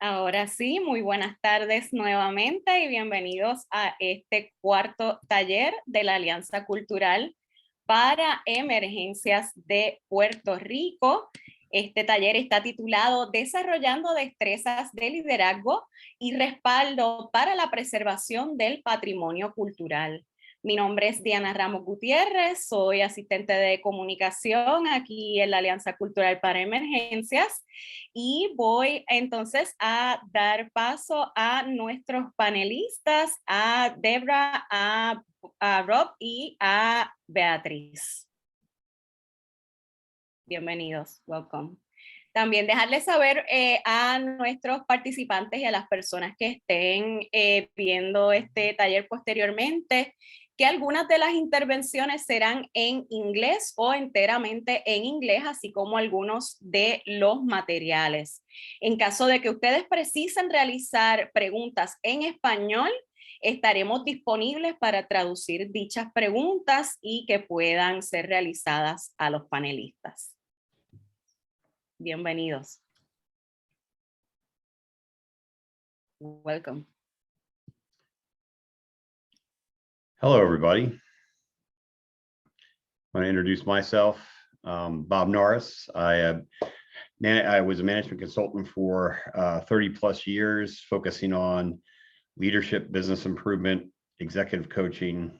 Ahora sí, muy buenas tardes nuevamente y bienvenidos a este cuarto taller de la Alianza Cultural para Emergencias de Puerto Rico. Este taller está titulado Desarrollando destrezas de liderazgo y respaldo para la preservación del patrimonio cultural. Mi nombre es Diana Ramos Gutiérrez, soy asistente de comunicación aquí en la Alianza Cultural para Emergencias y voy entonces a dar paso a nuestros panelistas, a Debra, a Rob y a Beatriz. Bienvenidos, welcome. También dejarles saber a nuestros participantes y a las personas que estén viendo este taller posteriormente que algunas de las intervenciones serán en inglés o enteramente en inglés, así como algunos de los materiales. En caso de que ustedes precisen realizar preguntas en español, estaremos disponibles para traducir dichas preguntas y que puedan ser realizadas a los panelistas. Bienvenidos. Welcome. Hello, everybody. I want to introduce myself, Bob Norris. I was a management consultant for 30 plus years, focusing on leadership, business improvement, executive coaching,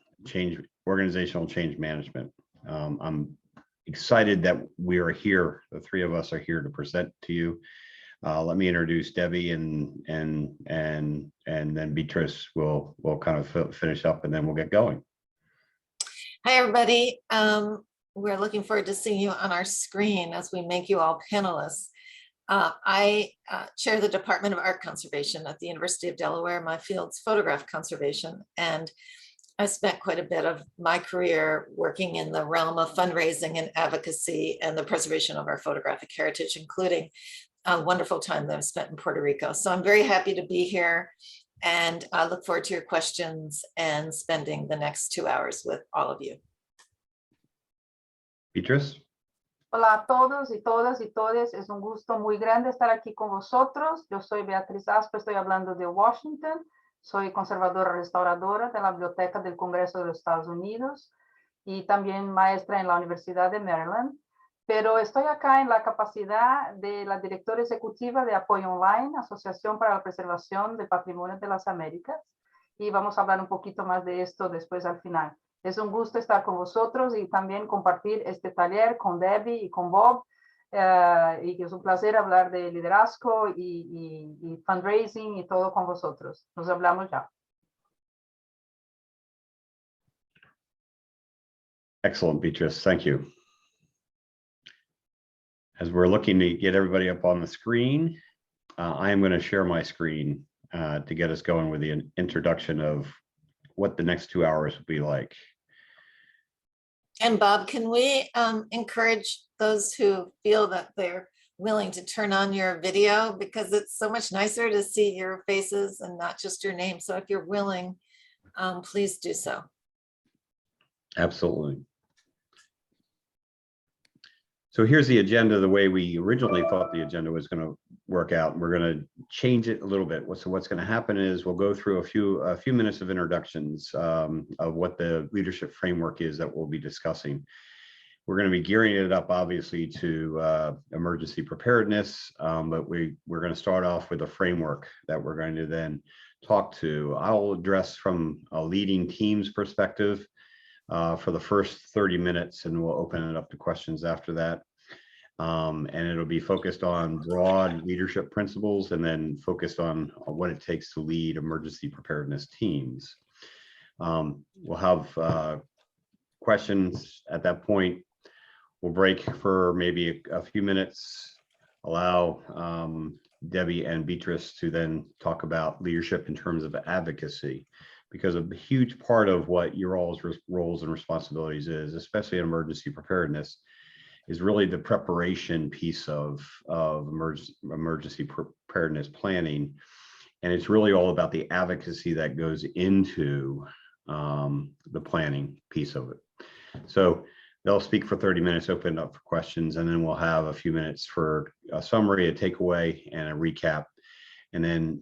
organizational change management. I'm excited that we are here. The three of us are here to present to you. Let me introduce Debbie and then Beatriz will kind of finish up and then we'll get going. Hi, everybody. We're looking forward to seeing you on our screen as we make you all panelists. I chair the Department of Art Conservation at the University of Delaware. My field's photograph conservation, and I spent quite a bit of my career working in the realm of fundraising and advocacy and the preservation of our photographic heritage, including a wonderful time that I've spent in Puerto Rico. So I'm very happy to be here, and I look forward to your questions and spending the next 2 hours with all of you. Beatriz. Hola a todos y todas y todes. Es un gusto muy grande estar aquí con vosotros. Yo soy Beatriz Haspo, estoy hablando de Washington. Soy conservadora restauradora de la Biblioteca del Congreso de los Estados Unidos y también maestra en la Universidad de Maryland. Pero estoy acá en la capacidad de la directora ejecutiva de APOYOnline, Asociación para la Preservación del Patrimonio de las Américas. Y vamos a hablar un poquito más de esto después al final. Es un gusto estar con vosotros y también compartir este taller con Debbie y con Bob. Y que es un placer hablar de liderazgo y fundraising y todo con vosotros. Nos hablamos ya. Excellent, Beatriz. Thank you. As we're looking to get everybody up on the screen, I am going to share my screen to get us going with the introduction of what the next 2 hours will be like. And Bob, can we encourage those who feel that they're willing to turn on your video, because it's so much nicer to see your faces and not just your name. So if you're willing, please do so. Absolutely. So here's the agenda the way we originally thought the agenda was going to work out. We're going to change it a little bit. So what's going to happen is we'll go through a few minutes of introductions of what the leadership framework is that we'll be discussing. We're going to be gearing it up, obviously, to emergency preparedness, but we're going to start off with a framework that we're going to then talk to. I'll address from a leading team's perspective for the first 30 minutes, and we'll open it up to questions after that. And it'll be focused on broad leadership principles and then focused on what it takes to lead emergency preparedness teams. We'll have questions at that point. We'll break for maybe a few minutes, allow Debbie and Beatriz to then talk about leadership in terms of advocacy, because a huge part of what your all's roles and responsibilities is, especially in emergency preparedness, is really the preparation piece of emergency preparedness planning. And it's really all about the advocacy that goes into the planning piece of it. So they'll speak for 30 minutes, open up for questions, and then we'll have a few minutes for a summary, a takeaway, and a recap. and then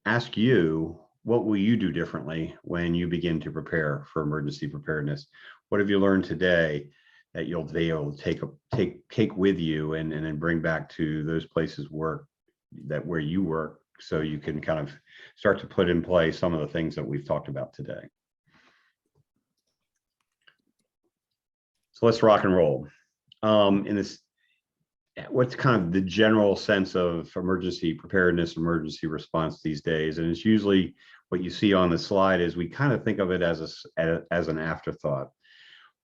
ask you, what will you do differently when you begin to prepare for emergency preparedness? What have you learned today that you'll be able to take with you and then bring back to those places where you work, so you can kind of start to put in place some of the things that we've talked about today. So let's rock and roll. In this, what's kind of the general sense of emergency preparedness, emergency response these days? And it's usually what you see on the slide is we kind of think of it as an afterthought.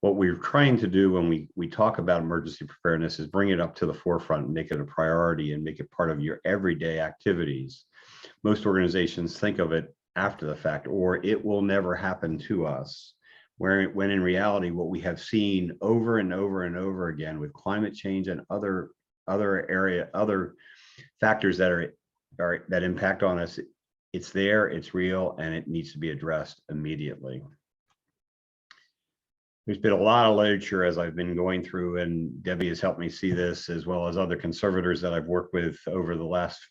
What we're trying to do when we talk about emergency preparedness is bring it up to the forefront and make it a priority and make it part of your everyday activities. Most organizations think of it after the fact, or it will never happen to us. When in reality, what we have seen over and over and over again with climate change and other factors that impact on us, it's there, it's real, and it needs to be addressed immediately. There's been a lot of literature as I've been going through, and Debbie has helped me see this, as well as other conservators that I've worked with over the last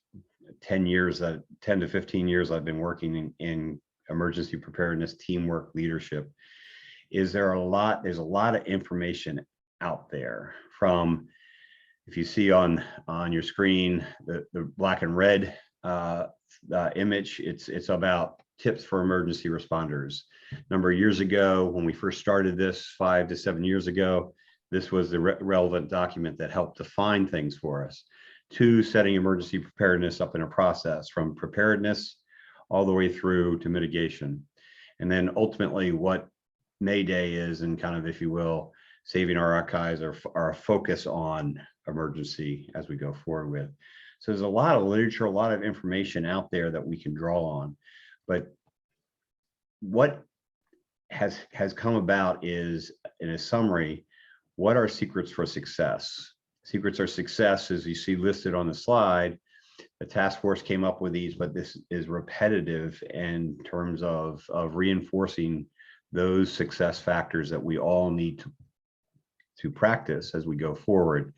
10 to 15 years I've been working in emergency preparedness, teamwork, leadership. There's a lot of information out there. From, if you see on your screen, the black and red image, it's about tips for emergency responders. A number of years ago, when we first started this 5 to 7 years ago, this was the relevant document that helped define things for us. 2, setting emergency preparedness up in a process from preparedness all the way through to mitigation. And then ultimately what Mayday is, and kind of, if you will, saving our archives, or a focus on emergency as we go forward with. So there's a lot of literature, a lot of information out there that we can draw on. But what has come about is, in a summary, what are secrets for success? Secrets for success, as you see listed on the slide. The task force came up with these, but this is repetitive in terms of reinforcing those success factors that we all need to practice as we go forward.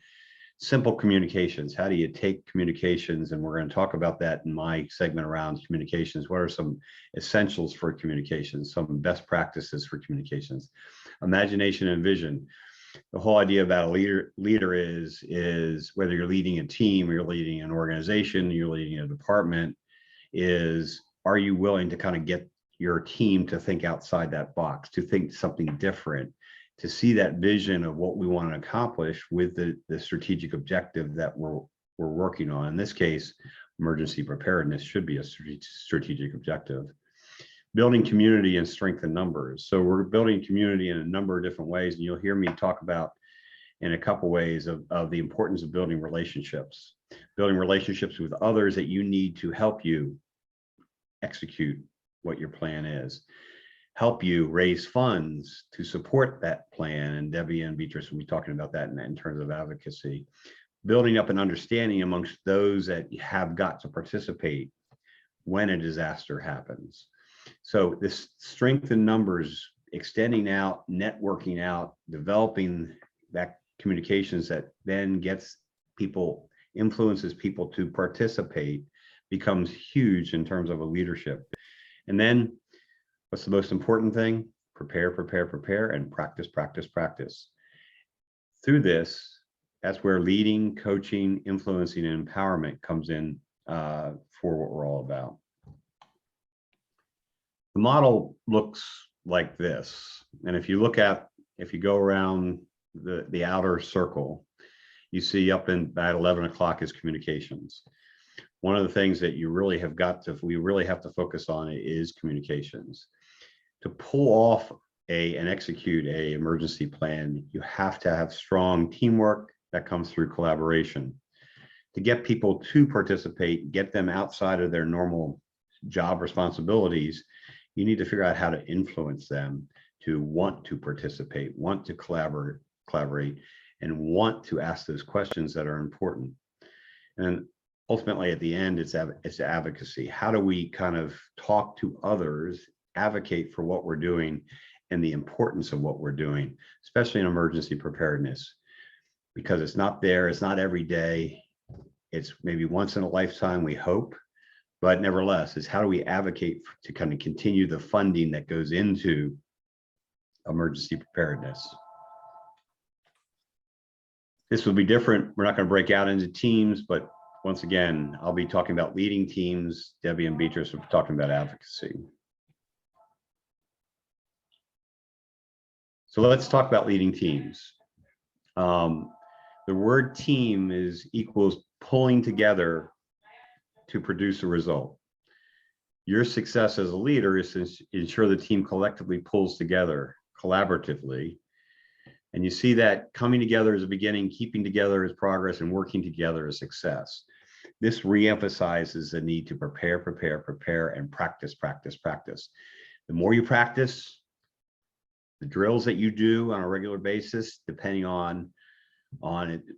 Simple communications. How do you take communications? And we're going to talk about that in my segment around communications. What are some essentials for communications? Some best practices for communications? Imagination and vision. The whole idea about a leader is whether you're leading a team, or you're leading an organization, you're leading a department, are you willing to kind of get your team to think outside that box, to think something different, to see that vision of what we want to accomplish with the strategic objective that we're working on. In this case, emergency preparedness should be a strategic objective. Building community and strength in numbers. So we're building community in a number of different ways, and you'll hear me talk about in a couple ways of the importance of building relationships with others that you need to help you execute what your plan is, help you raise funds to support that plan. And Debbie and Beatriz will be talking about that in terms of advocacy. Building up an understanding amongst those that have got to participate when a disaster happens. So this strength in numbers, extending out, networking out, developing that communications that then influences people to participate, becomes huge in terms of a leadership. And then what's the most important thing? Prepare, and practice. Through this, that's where leading, coaching, influencing, and empowerment comes in for what we're all about. The model looks like this. And if you go around the outer circle, you see up in about 11 o'clock is communications. One of the things that we really have to focus on is communications. To pull off and execute an emergency plan, you have to have strong teamwork that comes through collaboration. To get people to participate, get them outside of their normal job responsibilities, you need to figure out how to influence them to want to participate, want to collaborate, and want to ask those questions that are important. And ultimately, at the end, it's advocacy. How do we kind of talk to others, advocate for what we're doing and the importance of what we're doing, especially in emergency preparedness, because it's not there, it's not every day, it's maybe once in a lifetime, we hope, but nevertheless, is how do we advocate to kind of continue the funding that goes into emergency preparedness? This will be different. We're not going to break out into teams, but once again, I'll be talking about leading teams. Debbie and Beatrice will be talking about advocacy. So let's talk about leading teams. The word team equals pulling together to produce a result. Your success as a leader is to ensure the team collectively pulls together collaboratively. And you see that coming together as a beginning, keeping together as progress, and working together as success. This reemphasizes the need to prepare, and practice. The more you practice, the drills that you do on a regular basis, depending on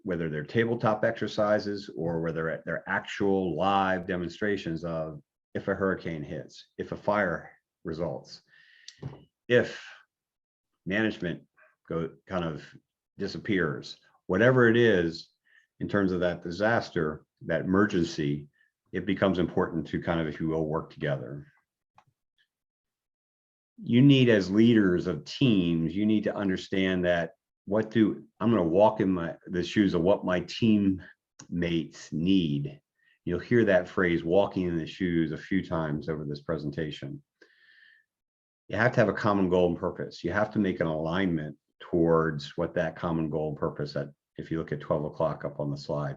whether they're tabletop exercises or whether they're actual live demonstrations of if a hurricane hits, if a fire results, if management kind of disappears, whatever it is in terms of that disaster, that emergency, it becomes important to kind of, if you will, work together. You need, as leaders of teams, you need to understand that I'm going to walk in the shoes of what my teammates need. You'll hear that phrase, walking in the shoes, a few times over this presentation. You have to have a common goal and purpose. You have to make an alignment towards what that common goal and purpose, if you look at 12 o'clock up on the slide.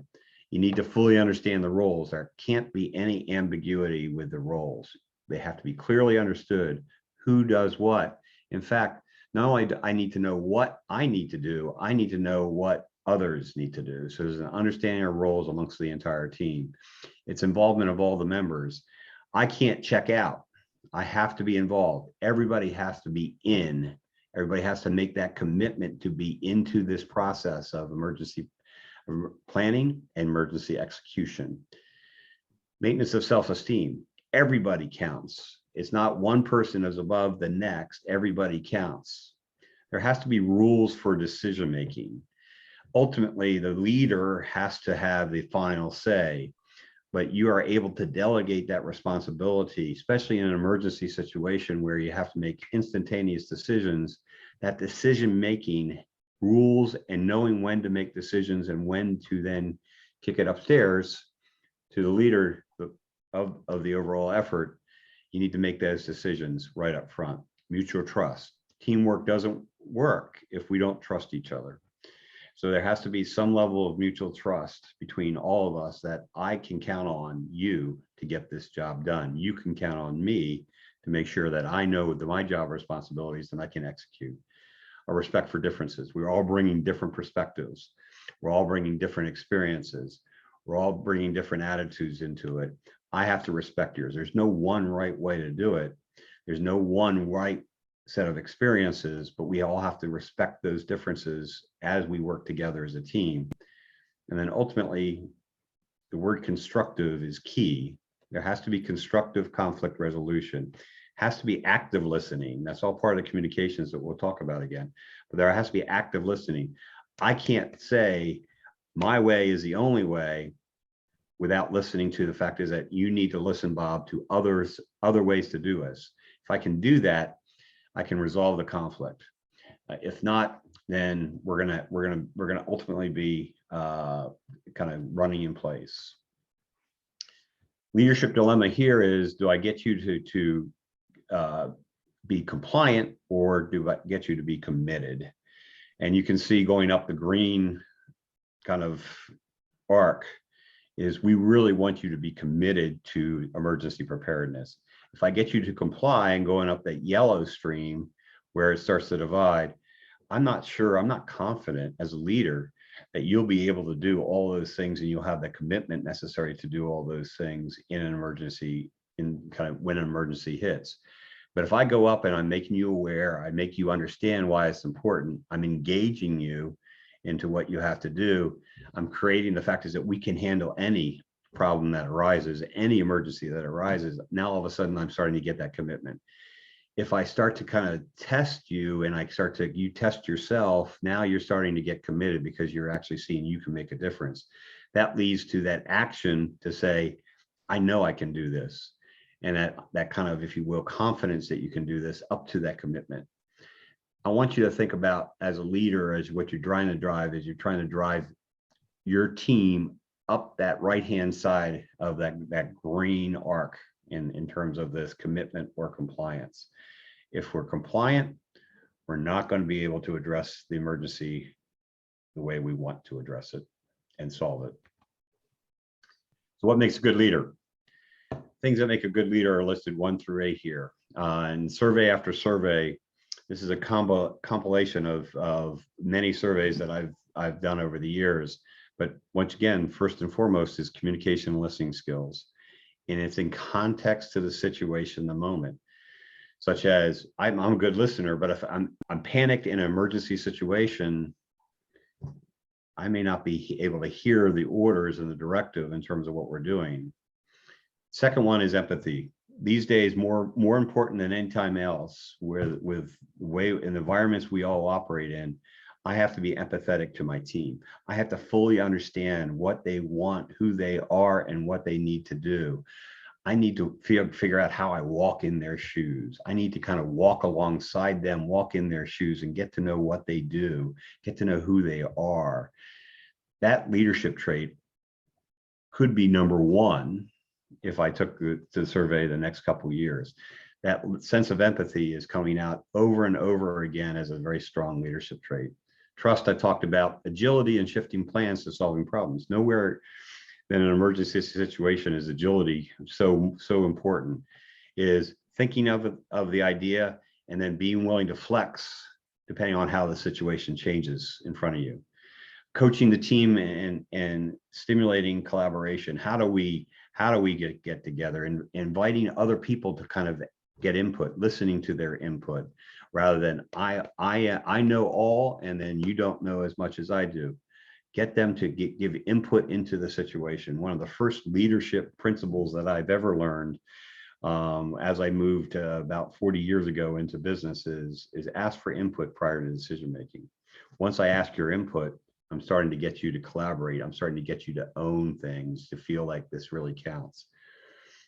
You need to fully understand the roles. There can't be any ambiguity with the roles. They have to be clearly understood. Who does what? In fact, not only do I need to know what I need to do, I need to know what others need to do. So there's an understanding of roles amongst the entire team. It's involvement of all the members. I can't check out. I have to be involved. Everybody has to be in. Everybody has to make that commitment to be into this process of emergency planning and emergency execution. Maintenance of self-esteem. Everybody counts. It's not one person is above the next. Everybody counts. There has to be rules for decision making. Ultimately, the leader has to have the final say, but you are able to delegate that responsibility, especially in an emergency situation where you have to make instantaneous decisions. That decision making rules and knowing when to make decisions and when to then kick it upstairs to the leader of the overall effort. You need to make those decisions right up front. Mutual trust. Teamwork doesn't work if we don't trust each other. So there has to be some level of mutual trust between all of us, that I can count on you to get this job done. You can count on me to make sure that I know my job responsibilities and I can execute. A respect for differences. We're all bringing different perspectives. We're all bringing different experiences. We're all bringing different attitudes into it. I have to respect yours. There's no one right way to do it. There's no one right set of experiences, but we all have to respect those differences as we work together as a team. And then ultimately, the word constructive is key. There has to be constructive conflict resolution. Has to be active listening. That's all part of the communications that we'll talk about again. But there has to be active listening. I can't say my way is the only way without listening to the fact is that you need to listen, Bob, to other ways to do this. If I can do that, I can resolve the conflict. If not, then we're gonna ultimately be kind of running in place. Leadership dilemma here is: do I get you to be compliant, or do I get you to be committed? And you can see going up the green kind of arc is we really want you to be committed to emergency preparedness. If I get you to comply and going up that yellow stream where it starts to divide, I'm not sure, I'm not confident as a leader that you'll be able to do all those things and you'll have the commitment necessary to do all those things in an emergency, in kind of when an emergency hits. But if I go up and I'm making you aware, I make you understand why it's important, I'm engaging you into what you have to do, I'm creating the fact is that we can handle any problem that arises, any emergency that arises. Now all of a sudden I'm starting to get that commitment. If I start to kind of test you and you test yourself, now you're starting to get committed because you're actually seeing you can make a difference. That leads to that action to say, I know I can do this. And that kind of, if you will, confidence that you can do this up to that commitment. I want you to think about, as a leader, as what you're trying to drive, is you're trying to drive your team up that right-hand side of that green arc in terms of this commitment or compliance. If we're compliant, we're not going to be able to address the emergency the way we want to address it and solve it. So what makes a good leader? Things that make a good leader are listed 1 through 8 here. And survey after survey, this is a compilation of many surveys that I've done over the years. But once again, first and foremost is communication and listening skills. And it's in context to the situation, the moment. Such as, I'm a good listener, but if I'm panicked in an emergency situation, I may not be able to hear the orders and the directive in terms of what we're doing. Second one is empathy. These days, more important than any time else, with the way in the environments we all operate in, I have to be empathetic to my team. I have to fully understand what they want, who they are, and what they need to do. I need to figure out how I walk in their shoes. I need to kind of walk alongside them, walk in their shoes, and get to know what they do, get to know who they are. That leadership trait could be number 1 if I took the survey the next couple of years. That sense of empathy is coming out over and over again as a very strong leadership trait. Trust, I talked about. Agility and shifting plans to solving problems. Nowhere in an emergency situation is agility so important. Is thinking of the idea and then being willing to flex depending on how the situation changes in front of you. Coaching the team and stimulating collaboration. How do we get together, and inviting other people to kind of get input, listening to their input, rather than I know all and then you don't know as much as I do. Get them to give input into the situation. One of the first leadership principles that I've ever learned as I moved about 40 years ago into business is ask for input prior to decision making. Once I ask your input, I'm starting to get you to collaborate. I'm starting to get you to own things, to feel like this really counts.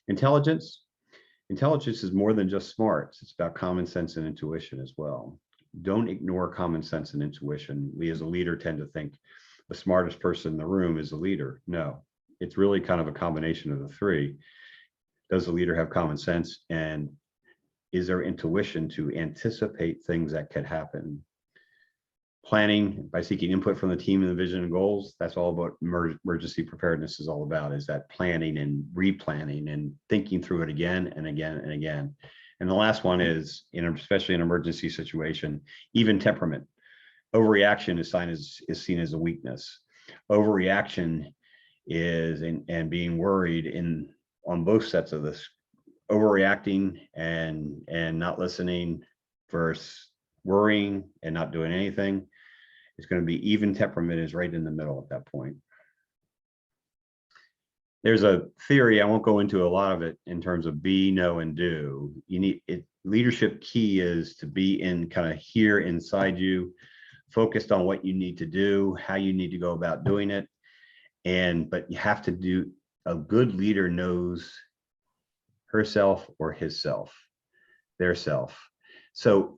Intelligence. Intelligence is more than just smarts. It's about common sense and intuition as well. Don't ignore common sense and intuition. We as a leader tend to think the smartest person in the room is a leader. No, it's really kind of a combination of the 3. Does the leader have common sense, and is there intuition to anticipate things that could happen? Planning by seeking input from the team and the vision and goals. That's all about emergency preparedness is all about, is that planning and replanning and thinking through it again and again and again. And the last one is, especially in an emergency situation, even temperament. Overreaction is seen as a weakness. Overreaction is and being worried on both sets of this. Overreacting and not listening versus worrying and not doing anything. It's going to be even temperament is right in the middle at that point. There's a theory, I won't go into a lot of it in terms of be, know, and do. You need it. Leadership key is to be in kind of here inside you, focused on what you need to do, how you need to go about doing it. But you have to do, a good leader knows herself or his self, their self. So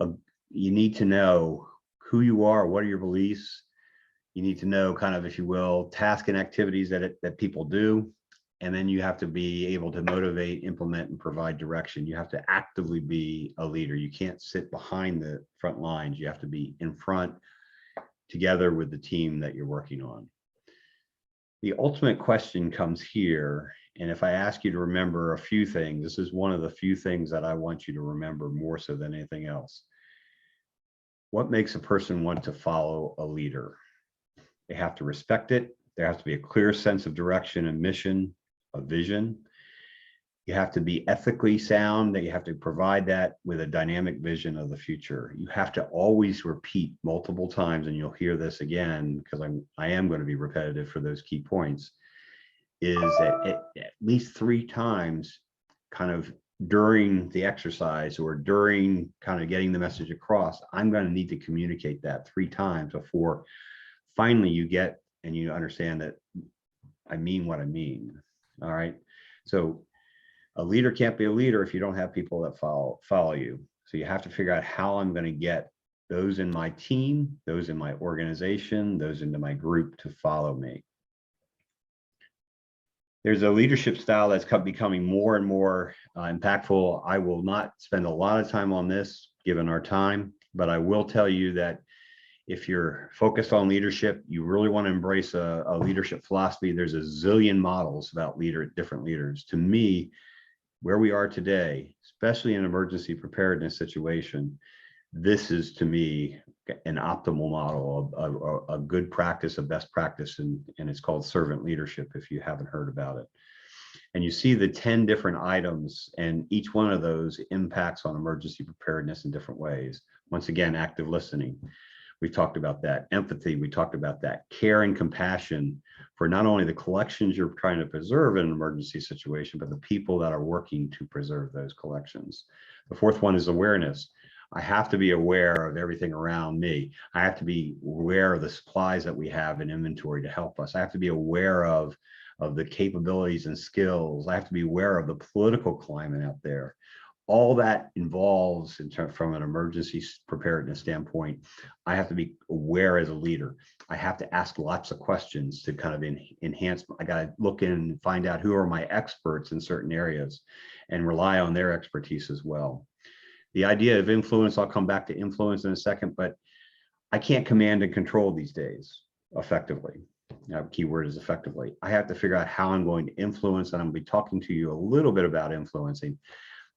you need to know who you are, what are your beliefs. You need to know kind of, if you will, tasks and activities that people do. And then you have to be able to motivate, implement, and provide direction. You have to actively be a leader. You can't sit behind the front lines. You have to be in front together with the team that you're working on. The ultimate question comes here. And if I ask you to remember a few things, this is one of the few things that I want you to remember more so than anything else. What makes a person want to follow a leader? They have to respect it. There has to be a clear sense of direction and mission, a vision. You have to be ethically sound, that you have to provide that with a dynamic vision of the future. You have to always repeat multiple times, and you'll hear this again, because I am going to be repetitive for those key points, is that at least 3 times kind of during the exercise or during kind of getting the message across, I'm going to need to communicate that 3 times before finally you get and you understand that I mean what I mean. All right. So a leader can't be a leader if you don't have people that follow you. So you have to figure out how I'm going to get those in my team, those in my organization, those into my group to follow me. There's a leadership style that's becoming more and more impactful. I will not spend a lot of time on this given our time, but I will tell you that if you're focused on leadership, you really want to embrace a leadership philosophy. There's a zillion models about different leaders. To me, where we are today, especially in an emergency preparedness situation, this is to me an optimal model, a good practice, a best practice, and it's called servant leadership if you haven't heard about it. And you see the 10 different items, and each one of those impacts on emergency preparedness in different ways. Once again, active listening. We talked about that. Empathy, we talked about that. Care and compassion for not only the collections you're trying to preserve in an emergency situation, but the people that are working to preserve those collections. The fourth one is awareness. I have to be aware of everything around me. I have to be aware of the supplies that we have in inventory to help us. I have to be aware of the capabilities and skills. I have to be aware of the political climate out there. All that involves, from an emergency preparedness standpoint, I have to be aware as a leader. I have to ask lots of questions to kind of enhance. I got to look in and find out who are my experts in certain areas and rely on their expertise as well. The idea of influence, I'll come back to influence in a second, but I can't command and control these days effectively. Now, key word is effectively. I have to figure out how I'm going to influence, and I'm going to be talking to you a little bit about influencing.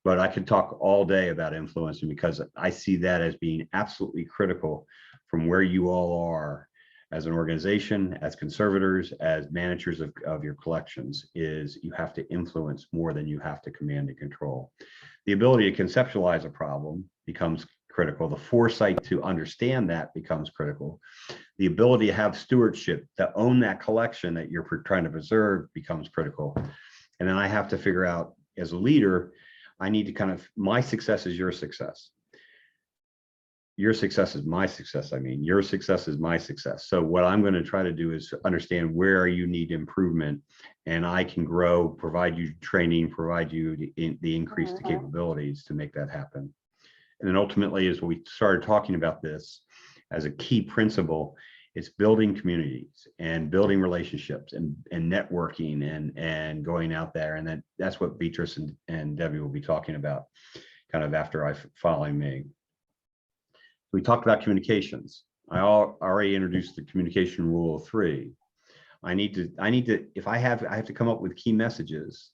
But I could talk all day about influencing because I see that as being absolutely critical from where you all are as an organization, as conservators, as managers of your collections, is you have to influence more than you have to command and control. The ability to conceptualize a problem becomes critical. The foresight to understand that becomes critical. The ability to have stewardship, to own that collection that you're trying to preserve becomes critical. And then I have to figure out, as a leader, I need to my success is your success. Your success is my success. I mean, your success is my success. So what I'm going to try to do is understand where you need improvement, and I can grow, provide you training, provide you the increased capabilities to make that happen. And then ultimately, as we started talking about this as a key principle, it's building communities and building relationships and networking and going out there. And that's what Beatrice and Debbie will be talking about kind of after following me. We talked about communications. I already introduced the communication rule of 3. I need to, if I have to come up with key messages,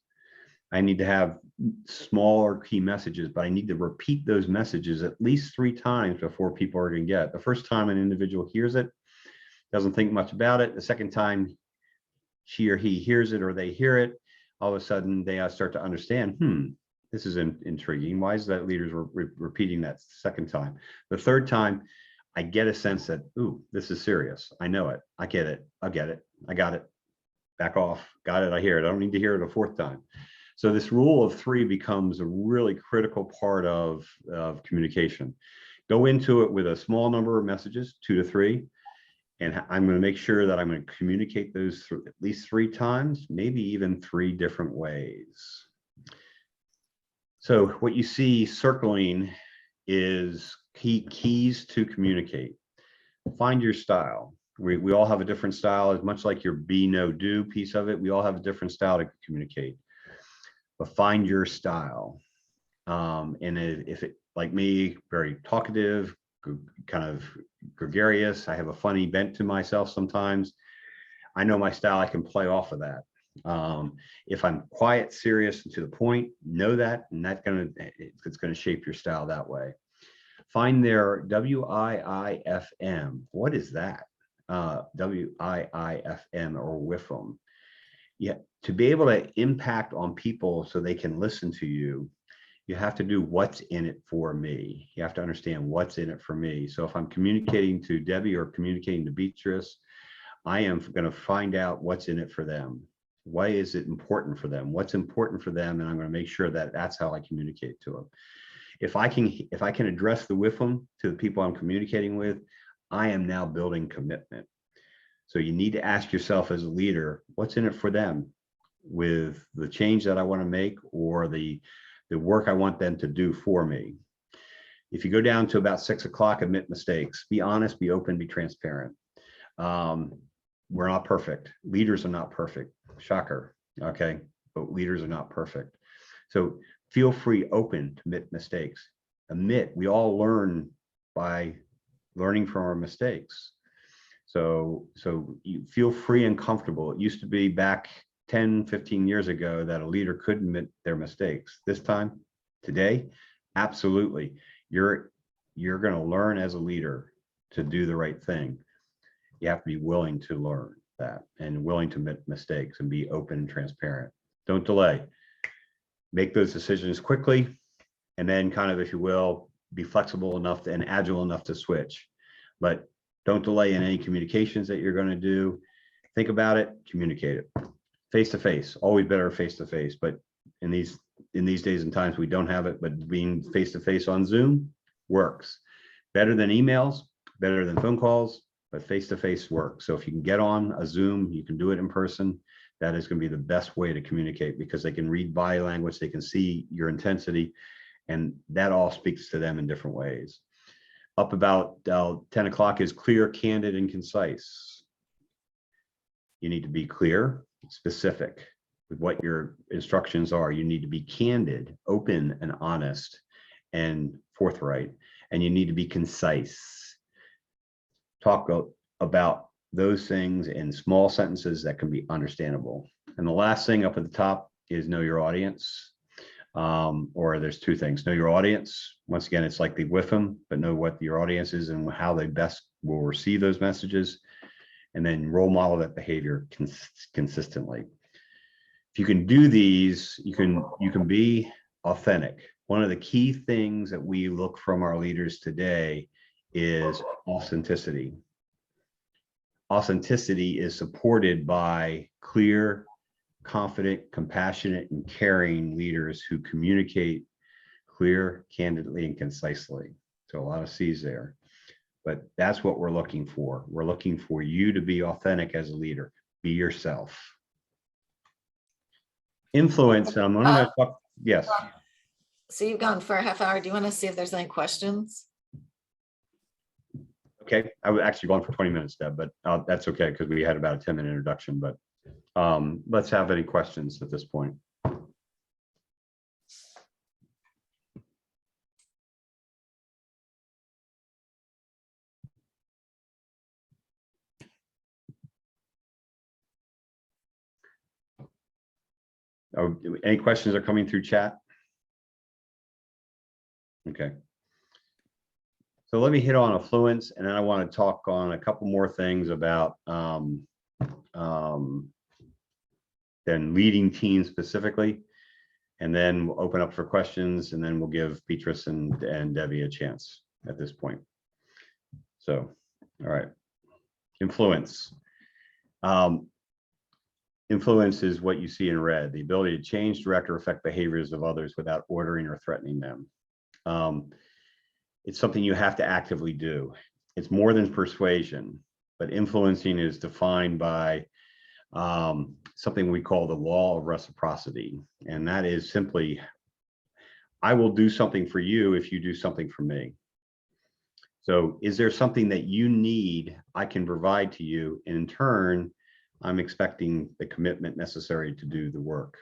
I need to have smaller key messages, but I need to repeat those messages at least 3 times before people are going to get it. The first time an individual hears it, doesn't think much about it. The second time she or he hears it or they hear it, all of a sudden they start to understand, this is intriguing. Why is that leaders repeating that second time? The third time, I get a sense that, ooh, this is serious. I know it. I get it. I get it. I got it. Back off. Got it. I hear it. I don't need to hear it a 4th time. So this rule of 3 becomes a really critical part of communication. Go into it with a small number of messages, 2 to 3. And I'm going to make sure that I'm going to communicate those at least 3 times, maybe even 3 different ways. So what you see circling is keys to communicate. Find your style. We all have a different style, as much like your be, no, do piece of it. We all have a different style to communicate. But find your style. And if it, like me, very talkative, kind of gregarious, I have a funny bent to myself sometimes, I know my style, I can play off of that. If I'm quiet, serious, and to the point, know that, and it's gonna shape your style that way. Find their WIIFM. What is that? WIIFM or WIFM. Yeah, to be able to impact on people so they can listen to you, you have to do what's in it for me. You have to understand what's in it for me. So if I'm communicating to Debbie or communicating to Beatrice, I am going to find out what's in it for them. Why is it important for them? What's important for them? And I'm going to make sure that that's how I communicate to them. If I can address the WIFM to the people I'm communicating with, I am now building commitment. So you need to ask yourself as a leader, what's in it for them? with the change that I want to make or the work I want them to do for me. If you go down to about 6 o'clock, admit mistakes, be honest, be open, be transparent. We're not perfect. Leaders are not perfect. Shocker. Okay. But leaders are not perfect. So feel free, open to admit mistakes. Admit, we all learn by learning from our mistakes. So you feel free and comfortable. It used to be back 10, 15 years ago that a leader could admit their mistakes. This time, today, absolutely. You're going to learn as a leader to do the right thing. You have to be willing to learn that and willing to admit mistakes and be open and transparent. Don't delay. Make those decisions quickly, and then kind of, if you will, be flexible enough and agile enough to switch. But don't delay in any communications that you're going to do. Think about it, communicate it. Face to face, always better face to face. But in these days and times, we don't have it. But being face to face on Zoom works. Better than emails, better than phone calls, but face to face works. So if you can get on a Zoom, you can do it in person. That is going to be the best way to communicate, because they can read body language, they can see your intensity, and that all speaks to them in different ways. Up about 10 o'clock is clear, candid, and concise. You need to be clear, specific with what your instructions are. You need to be candid, open, and honest, and forthright, and you need to be concise. Talk about those things in small sentences that can be understandable. And the last thing up at the top is know your audience. Or there's two things: know your audience. Once again, it's like the WIFM, but know what your audience is and how they best will receive those messages. And then role model that behavior consistently. If you can do these, you can be authentic. One of the key things that we look from our leaders today is authenticity. Authenticity is supported by clear, confident, compassionate, and caring leaders who communicate clear, candidly, and concisely. So a lot of C's there, but that's what we're looking for. We're looking for you to be authentic as a leader. Be yourself. Influence. I'm going to talk. Yes. So you've gone for a half hour. Do you want to see if there's any questions? Okay, I was actually going for 20 minutes, Deb, but that's okay because we had about a 10-minute introduction. But let's have any questions at this point. Oh, any questions are coming through chat? Okay. So let me hit on affluence, and then I want to talk on a couple more things about then leading teams specifically, and then we'll open up for questions, and then we'll give Beatrice and Debbie a chance at this point. So, all right, influence. Influence is what you see in red, the ability to change, direct, or affect behaviors of others without ordering or threatening them. It's something you have to actively do. It's more than persuasion, but influencing is defined by something we call the law of reciprocity. And that is simply, I will do something for you if you do something for me. So is there something that you need I can provide to you? And in turn, I'm expecting the commitment necessary to do the work.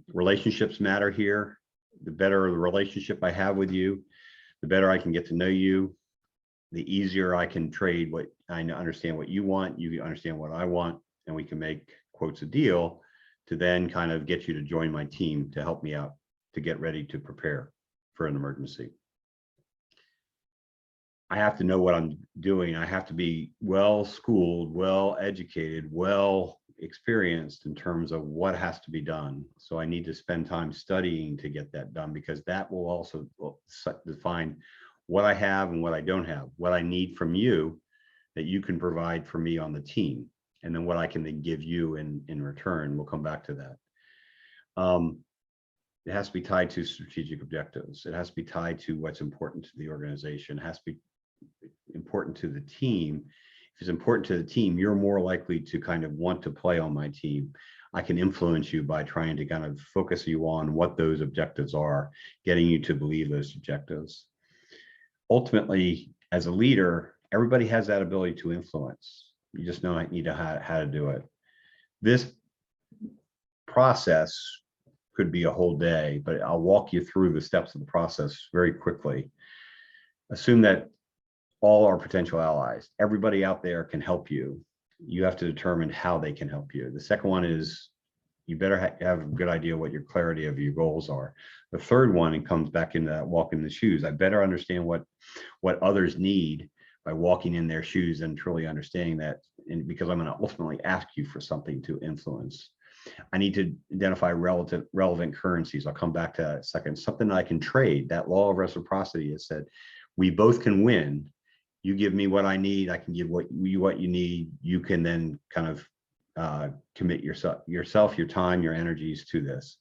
Relationships matter here. The better the relationship I have with you, the better I can get to know you, the easier I can trade what I understand what you want, you understand what I want, and we can make, quotes, a deal to then kind of get you to join my team to help me out to get ready to prepare for an emergency. I have to know what I'm doing. I have to be well schooled, well educated, well experienced in terms of what has to be done. So I need to spend time studying to get that done, because that will also define what I have and what I don't have, what I need from you that you can provide for me on the team, and then what I can then give you in return. We'll come back to that. It has to be tied to strategic objectives. It has to be tied to what's important to the organization. It has to be important to the team. If it's important to the team, you're more likely to kind of want to play on my team. I can influence you by trying to kind of focus you on what those objectives are, getting you to believe those objectives. Ultimately, as a leader, everybody has that ability to influence. You just need to how to do it. This process could be a whole day, but I'll walk you through the steps of the process very quickly. Assume that all our potential allies, everybody out there can help you. You have to determine how they can help you. The second one is you better have a good idea what your clarity of your goals are. The third one, it comes back into that walk in the shoes. I better understand what others need by walking in their shoes and truly understanding that, and because I'm going to ultimately ask you for something to influence. I need to identify relevant currencies. I'll come back to that in a second. Something that I can trade. That law of reciprocity has said we both can win. You give me what I need, I can give what you need. You can then kind of commit yourself, your time, your energies to this.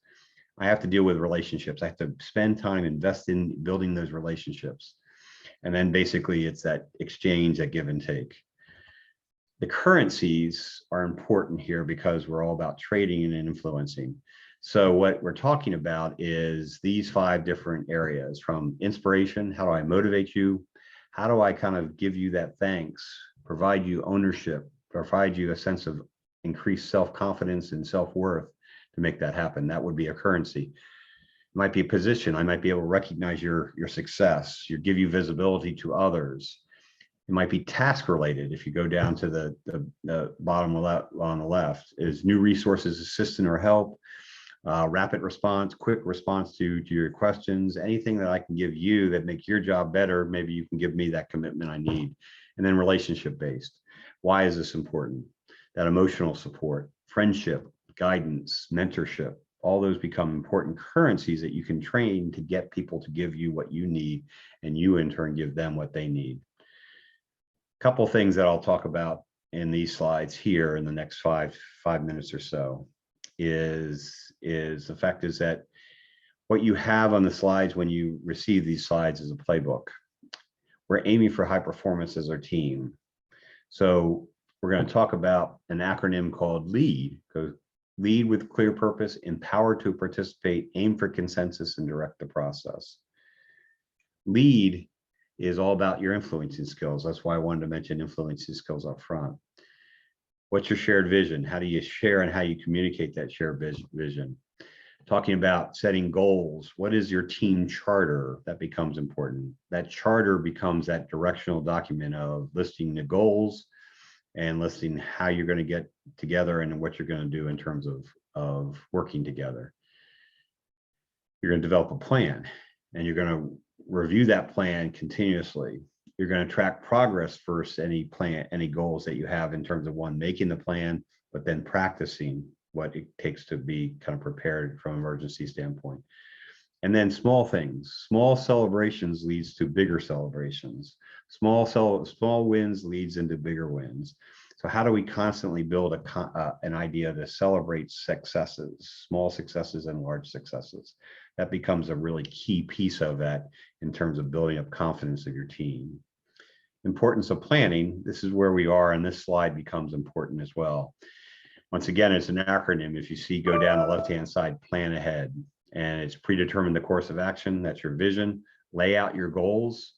I have to deal with relationships. I have to spend time, invest in building those relationships. And then basically it's that exchange, that give and take. The currencies are important here because we're all about trading and influencing. So what we're talking about is these 5 different areas, from inspiration, how do I motivate you? How do I kind of give you that thanks, provide you ownership, provide you a sense of increased self-confidence and self-worth to make that happen? That would be a currency. It might be a position. I might be able to recognize your success, give you visibility to others. It might be task related. If you go down to the bottom on the left, is new resources, assistance or help, rapid response, quick response to your questions, anything that I can give you that make your job better. Maybe you can give me that commitment I need. And then relationship based. Why is this important? That emotional support, friendship, guidance, mentorship, all those become important currencies that you can train to get people to give you what you need, and you in turn give them what they need. Couple things that I'll talk about in these slides here in the next five minutes or so is the fact is that what you have on the slides when you receive these slides is a playbook. We're aiming for high performance as our team. So we're going to talk about an acronym called LEAD. Lead with clear purpose, empowered to participate, aim for consensus, and direct the process. LEAD is all about your influencing skills. That's why I wanted to mention influencing skills up front. What's your shared vision? How do you share and how you communicate that shared vision? Talking about setting goals. What is your team charter? That becomes important. That charter becomes that directional document of listing the goals and listing how you're going to get together and what you're going to do in terms of working together. You're going to develop a plan, and you're going to review that plan continuously. You're going to track progress first, any goals that you have in terms of one, making the plan, but then practicing what it takes to be kind of prepared from an emergency standpoint. And then small things, small celebrations leads to bigger celebrations. Small wins leads into bigger wins. So how do we constantly build an idea to celebrate successes, small successes and large successes? That becomes a really key piece of that in terms of building up confidence of your team. Importance of planning. This is where we are, and this slide becomes important as well. Once again, it's an acronym. If you see, go down the left-hand side, plan ahead. And it's predetermine the course of action. That's your vision. Lay out your goals.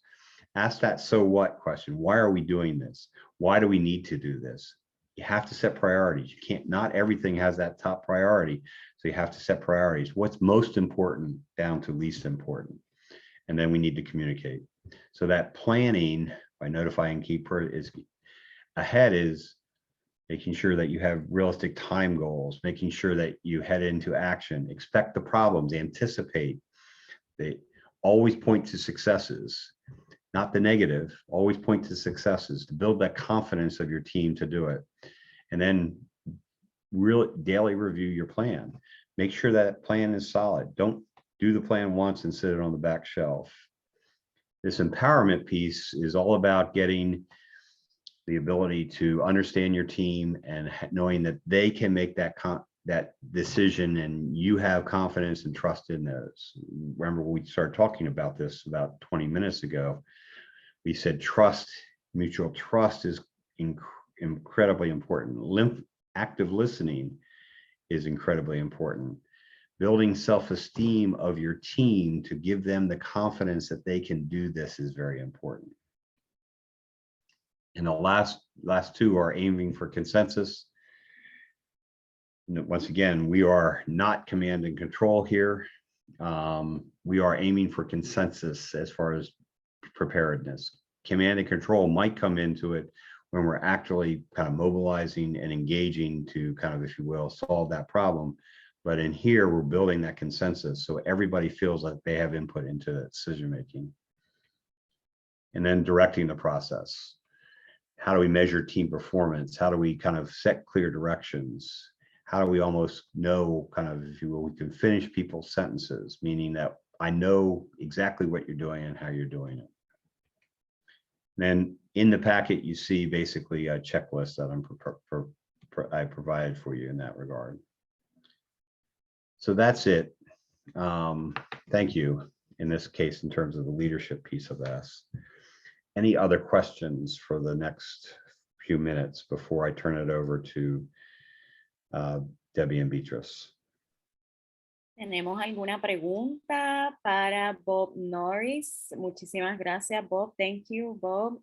Ask that so what question. Why are we doing this? Why do we need to do this? You have to set priorities. You can't, not everything has that top priority. So you have to set priorities. What's most important down to least important. And then we need to communicate. So that planning by notifying key is ahead is making sure that you have realistic time goals, making sure that you head into action, expect the problems, anticipate. They always point to successes, not the negative, always point to successes to build that confidence of your team to do it. And then really daily review your plan. Make sure that plan is solid. Don't do the plan once and sit it on the back shelf. This empowerment piece is all about getting the ability to understand your team and knowing that they can make that decision, and you have confidence and trust in those. Remember, we started talking about this about 20 minutes ago. We said trust, mutual trust is incredibly important. Active listening is incredibly important. Building self-esteem of your team to give them the confidence that they can do this is very important. And the last two are aiming for consensus. Once again, we are not command and control here. We are aiming for consensus as far as preparedness. Command and control might come into it when we're actually kind of mobilizing and engaging to kind of, if you will, solve that problem. But in here, we're building that consensus so everybody feels like they have input into the decision making. And then directing the process. How do we measure team performance? How do we kind of set clear directions? How do we almost know kind of, if you will, we can finish people's sentences, meaning that I know exactly what you're doing and how you're doing it. Then in the packet, you see basically a checklist that I provided for you in that regard. So that's it. Thank you in this case, in terms of the leadership piece of this. Any other questions for the next few minutes before I turn it over to Debbie and Beatriz? ¿Tenemos alguna pregunta para Bob Norris? Muchísimas gracias, Bob. Thank you, Bob,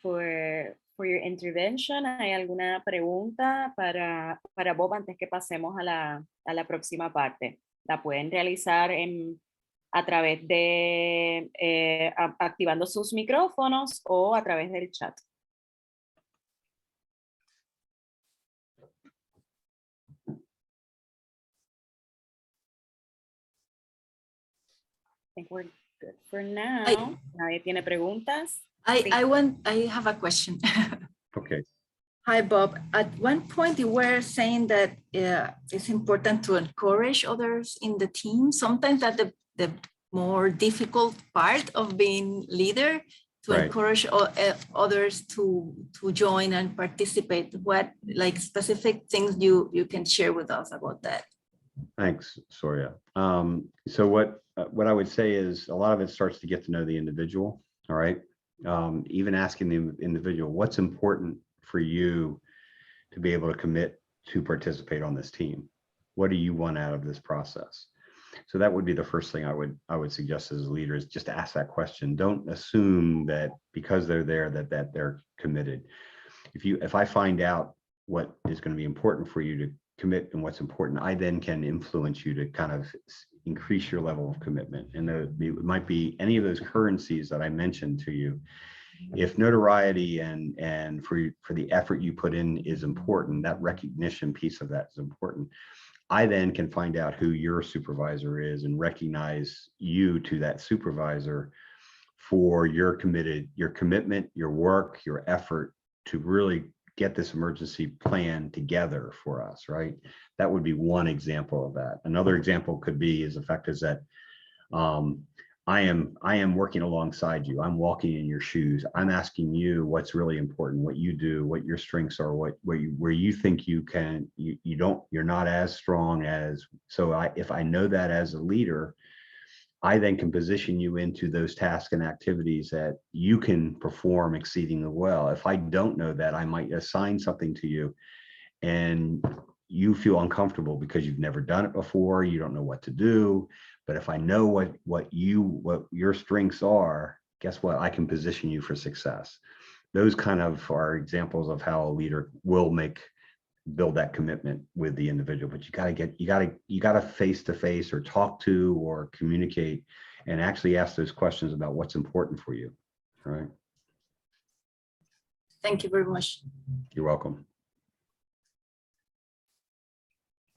for your intervention. ¿Hay alguna pregunta para Bob antes que pasemos a la próxima parte? La pueden realizar a través de activando sus micrófonos o a través del chat. I think we're good for now. Nadie tiene preguntas. I have a question. Okay. Hi, Bob. At one point, you were saying that it's important to encourage others in the team. Sometimes that the more difficult part of being leader, to Right. encourage others to join and participate. What like specific things you can share with us about that? Thanks, Soria. So what I would say is a lot of it starts to get to know the individual. All right. Even asking the individual, what's important for you to be able to commit to participate on this team? What do you want out of this process? So that would be the first thing I would suggest as a leader, is just to ask that question. Don't assume that because they're there that they're committed. If I find out what is going to be important for you to commit and what's important, I then can influence you to kind of increase your level of commitment. And it might be any of those currencies that I mentioned to you. If notoriety and for the effort you put in is important, that recognition piece of that is important. I then can find out who your supervisor is and recognize you to that supervisor for your commitment, your work, your effort to really get this emergency plan together for us, right? That would be one example of that. Another example could be is the fact is that I am working alongside you. I'm walking in your shoes. I'm asking you what's really important, what you do, what your strengths are, where you think you're not as strong as. So if I know that as a leader, I then can position you into those tasks and activities that you can perform exceedingly well. If I don't know that, I might assign something to you and you feel uncomfortable because you've never done it before, you don't know what to do. But if I know what your strengths are, guess what? I can position you for success. Those kind of are examples of how a leader will build that commitment with the individual. But you gotta face to face or talk to or communicate and actually ask those questions about what's important for you. All right. Thank you very much. You're welcome.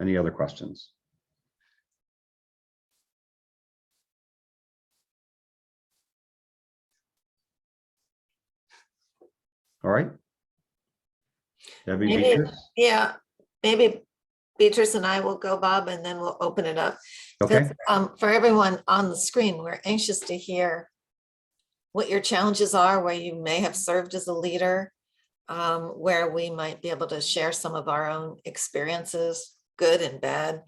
Any other questions? All right. Debbie, Beatriz? Yeah, maybe Beatriz and I will go, Bob, and then we'll open it up. Okay. For everyone on the screen, we're anxious to hear what your challenges are, where you may have served as a leader, where we might be able to share some of our own experiences, good and bad.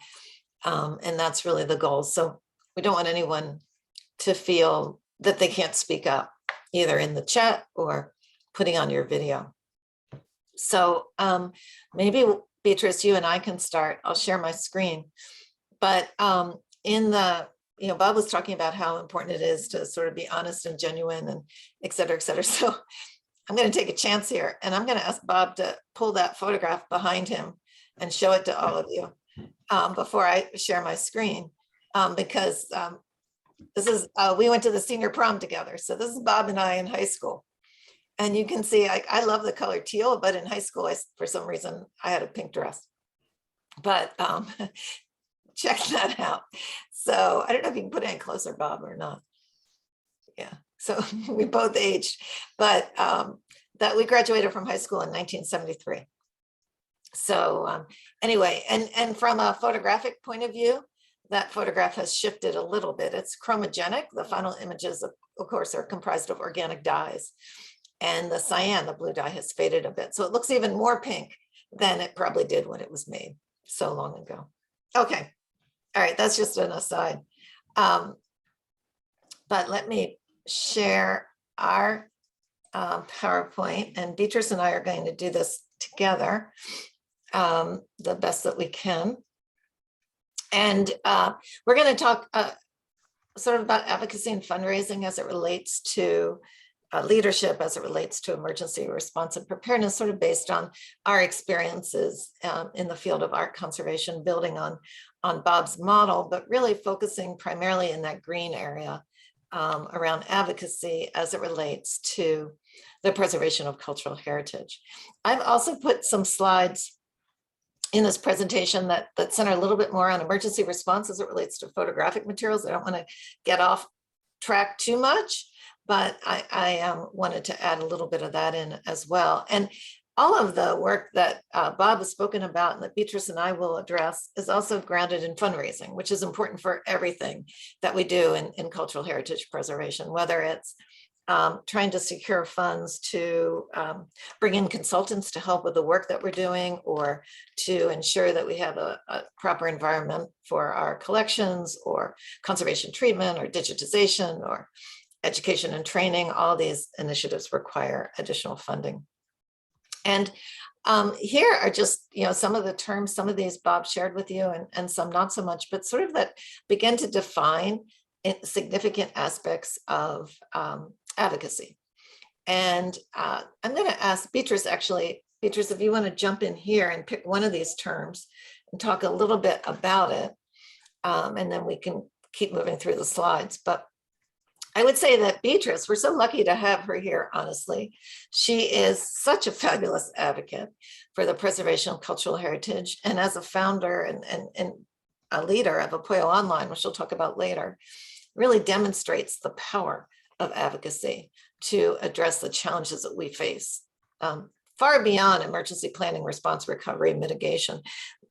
And that's really the goal. So we don't want anyone to feel that they can't speak up, either in the chat or putting on your video. So maybe Beatrice, you and I can start. I'll share my screen. But in the, Bob was talking about how important it is to sort of be honest and genuine and et cetera, et cetera. So I'm going to take a chance here, and I'm going to ask Bob to pull that photograph behind him and show it to all of you before I share my screen, because this is, we went to the senior prom together. So this is Bob and I in high school. And you can see, I love the color teal, but in high school, for some reason, I had a pink dress. But check that out. So I don't know if you can put it in closer, Bob, or not. Yeah, so we both aged, but that we graduated from high school in 1973. So anyway, and from a photographic point of view, that photograph has shifted a little bit. It's chromogenic. The final images, of course, are comprised of organic dyes. And the cyan, the blue dye, has faded a bit. So it looks even more pink than it probably did when it was made so long ago. Okay. All right. That's just an aside. But let me share our PowerPoint, and Beatrice and I are going to do this together the best that we can. And we're going to talk sort of about advocacy and fundraising as it relates to leadership, as it relates to emergency response and preparedness, sort of based on our experiences in the field of art conservation, building on Bob's model, but really focusing primarily in that green area around advocacy as it relates to the preservation of cultural heritage. I've also put some slides in this presentation that center a little bit more on emergency response as it relates to photographic materials. I don't want to get off track too much, but I wanted to add a little bit of that in as well. And all of the work that Bob has spoken about and that Beatrice and I will address is also grounded in fundraising, which is important for everything that we do in cultural heritage preservation, whether it's trying to secure funds to bring in consultants to help with the work that we're doing, or to ensure that we have a proper environment for our collections, or conservation treatment, or digitization, or education and training. All these initiatives require additional funding. And here are just, some of the terms, some of these Bob shared with you, and some not so much, but sort of that begin to define significant aspects of advocacy. And I'm going to ask Beatrice, Beatrice, if you want to jump in here and pick one of these terms and talk a little bit about it, and then we can keep moving through the slides. But I would say that Beatrice, we're so lucky to have her here, honestly. She is such a fabulous advocate for the preservation of cultural heritage. And as a founder and a leader of APOYOnline, which we'll talk about later, really demonstrates the power of advocacy to address the challenges that we face, far beyond emergency planning, response, recovery, and mitigation.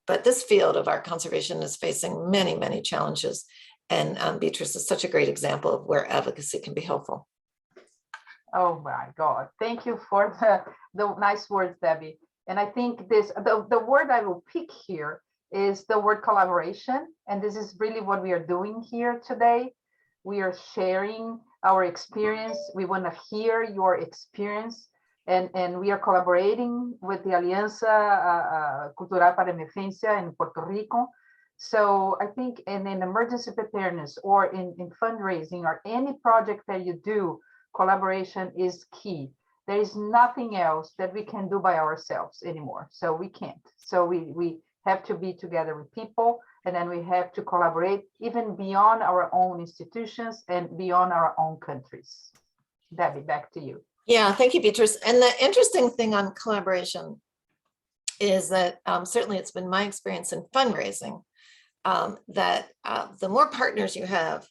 But this field of art conservation is facing many, many challenges. And Beatrice is such a great example of where advocacy can be helpful. Oh my God, thank you for the nice words, Debbie. And I think the word I will pick here is the word collaboration. And this is really what we are doing here today. We are sharing our experience. We want to hear your experience. And we are collaborating with the Alianza Cultural para Emergencia in Puerto Rico. So I think in emergency preparedness, or in fundraising, or any project that you do, collaboration is key. There is nothing else that we can do by ourselves anymore. So we can't. So we have to be together with people, and then we have to collaborate even beyond our own institutions and beyond our own countries. Debbie, back to you. Yeah, thank you, Beatrice. And the interesting thing on collaboration is that certainly it's been my experience in fundraising that the more partners you have,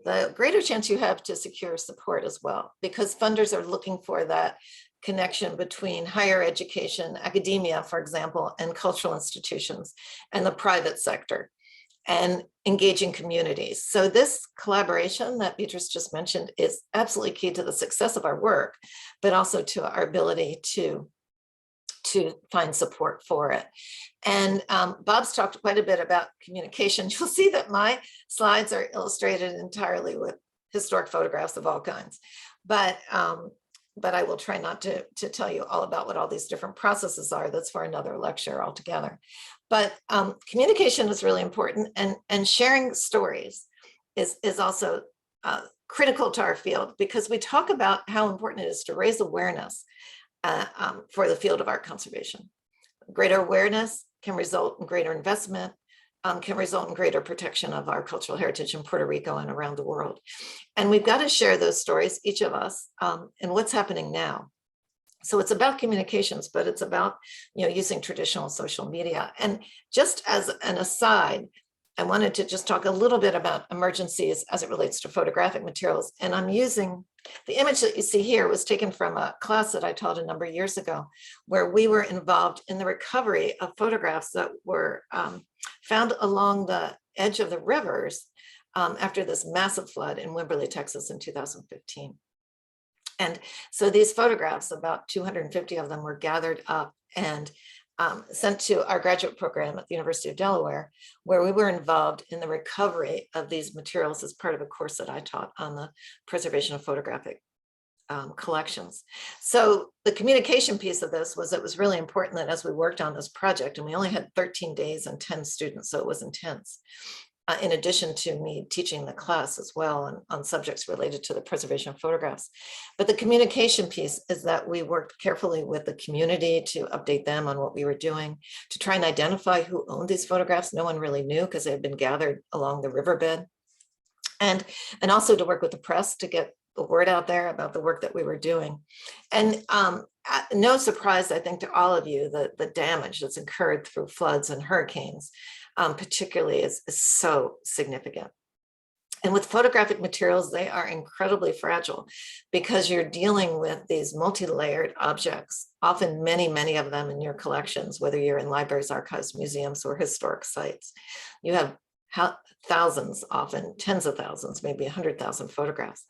the greater chance you have to secure support as well, because funders are looking for that connection between higher education, academia, for example, and cultural institutions, and the private sector, and engaging communities. So this collaboration that Beatrice just mentioned is absolutely key to the success of our work, but also to our ability to find support for it. And Bob's talked quite a bit about communication. You'll see that my slides are illustrated entirely with historic photographs of all kinds. But but I will try not to tell you all about what all these different processes are. That's for another lecture altogether. But communication is really important, and sharing stories is also critical to our field, because we talk about how important it is to raise awareness for the field of art conservation. Greater awareness can result in greater investment, can result in greater protection of our cultural heritage in Puerto Rico and around the world. And we've got to share those stories, each of us, and what's happening now. So it's about communications, but it's about, using traditional social media. And just as an aside, I wanted to just talk a little bit about emergencies as it relates to photographic materials. And I'm using the image that you see here was taken from a class that I taught a number of years ago, where we were involved in the recovery of photographs that were found along the edge of the rivers after this massive flood in Wimberley, Texas in 2015. And so these photographs, about 250 of them, were gathered up and sent to our graduate program at the University of Delaware, where we were involved in the recovery of these materials as part of a course that I taught on the preservation of photographic collections. So the communication piece of this was, it was really important that as we worked on this project, and we only had 13 days and 10 students, so it was intense, in addition to me teaching the class as well on subjects related to the preservation of photographs. But the communication piece is that we worked carefully with the community to update them on what we were doing, to try and identify who owned these photographs. No one really knew, because they had been gathered along the riverbed. And also to work with the press to get the word out there about the work that we were doing. And no surprise, I think, to all of you, that the damage that's incurred through floods and hurricanes particularly is so significant. And with photographic materials, they are incredibly fragile, because you're dealing with these multi-layered objects, often many of them in your collections, whether you're in libraries, archives, museums, or historic sites. You have thousands, often tens of thousands, maybe 100,000 photographs.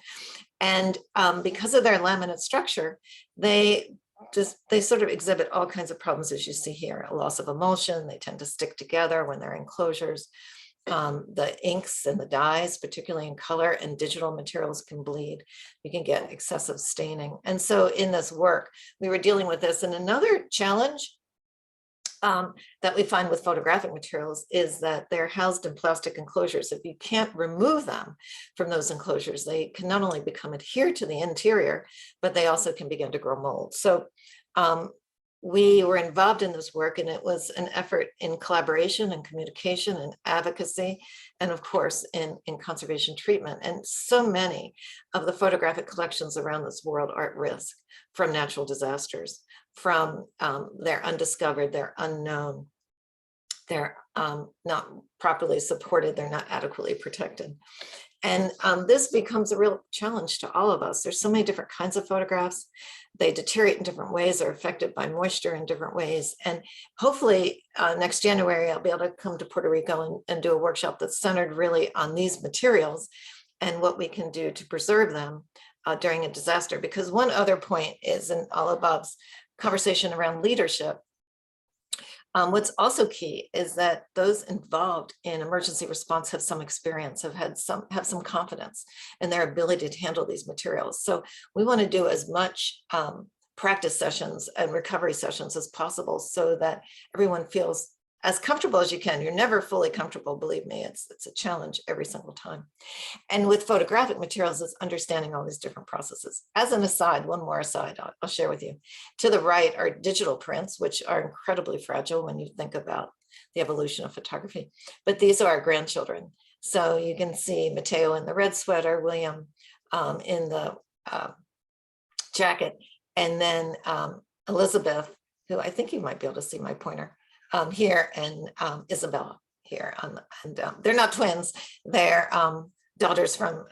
And because of their laminate structure, they sort of exhibit all kinds of problems, as you see here: a loss of emulsion. They tend to stick together when they're in closures. The inks and the dyes, particularly in color and digital materials, can bleed. You can get excessive staining. And so in this work, we were dealing with this. And another challenge that we find with photographic materials is that they're housed in plastic enclosures. If you can't remove them from those enclosures, they can not only become adhered to the interior, but they also can begin to grow mold. So we were involved in this work, and it was an effort in collaboration and communication and advocacy, and of course in conservation treatment. And so many of the photographic collections around this world are at risk from natural disasters, from they're undiscovered, they're unknown, they're not properly supported, they're not adequately protected. And this becomes a real challenge to all of us. There's so many different kinds of photographs. They deteriorate in different ways, are affected by moisture in different ways. And hopefully next January, I'll be able to come to Puerto Rico and do a workshop that's centered really on these materials and what we can do to preserve them during a disaster. Because one other point is in all of Bob's conversation around leadership. What's also key is that those involved in emergency response have some experience, have some confidence in their ability to handle these materials. So we want to do as much practice sessions and recovery sessions as possible, so that everyone feels as comfortable as you can. You're never fully comfortable, believe me. It's a challenge every single time. And with photographic materials, it's understanding all these different processes. As an aside, one more aside I'll share with you. To the right are digital prints, which are incredibly fragile when you think about the evolution of photography. But these are our grandchildren. So you can see Mateo in the red sweater, William in the jacket, and then Elizabeth, who I think you might be able to see my pointer, here, and Isabella here. And they're not twins. They're daughters from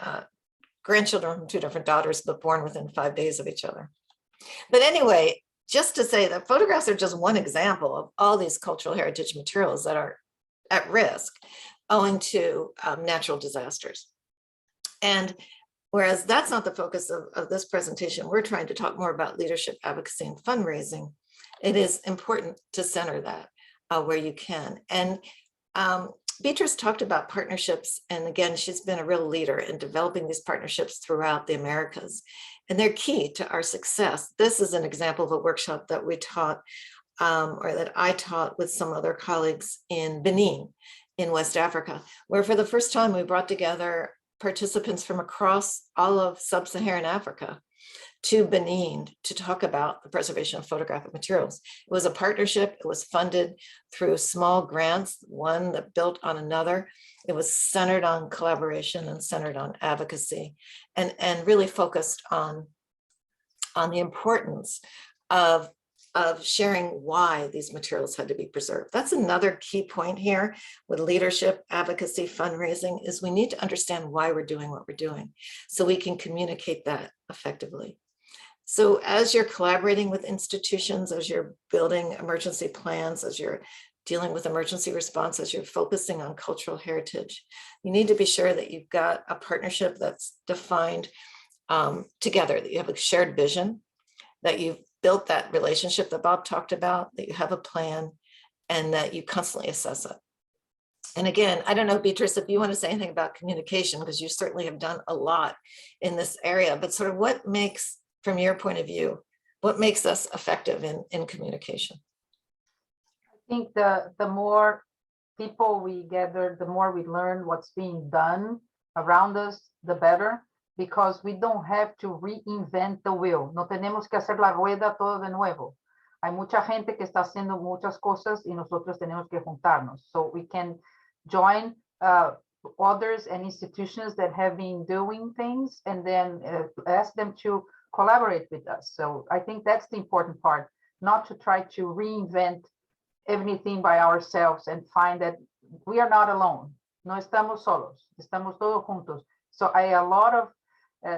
grandchildren from two different daughters, but born within 5 days of each other. But anyway, just to say that photographs are just one example of all these cultural heritage materials that are at risk owing to natural disasters. And whereas that's not the focus of this presentation, we're trying to talk more about leadership, advocacy, and fundraising. It is important to center that where you can. And Beatriz talked about partnerships, and again, she's been a real leader in developing these partnerships throughout the Americas, and they're key to our success. This is an example of a workshop that we taught, or that I taught with some other colleagues in Benin, in West Africa, where for the first time we brought together participants from across all of sub-Saharan Africa to Benin to talk about the preservation of photographic materials. It was a partnership. It was funded through small grants, one that built on another. It was centered on collaboration and centered on advocacy, and really focused on the importance of sharing why these materials had to be preserved. That's another key point here with leadership, advocacy, fundraising, is we need to understand why we're doing what we're doing so we can communicate that effectively. So as you're collaborating with institutions, as you're building emergency plans, as you're dealing with emergency response, as you're focusing on cultural heritage, you need to be sure that you've got a partnership that's defined together, that you have a shared vision, that you've built that relationship that Bob talked about, that you have a plan, and that you constantly assess it. And again, I don't know, Beatriz, if you want to say anything about communication, because you certainly have done a lot in this area, but sort of what makes, from your point of view, what makes us effective in communication? I think the more people we gather, the more we learn what's being done around us, the better, because we don't have to reinvent the wheel. No tenemos que hacer la rueda todo de nuevo. Hay mucha gente que está haciendo muchas cosas y nosotros tenemos que juntarnos. So we can join others and institutions that have been doing things, and then ask them to collaborate with us. So I think that's the important part, not to try to reinvent everything by ourselves and find that we are not alone. No estamos solos, estamos todos juntos. So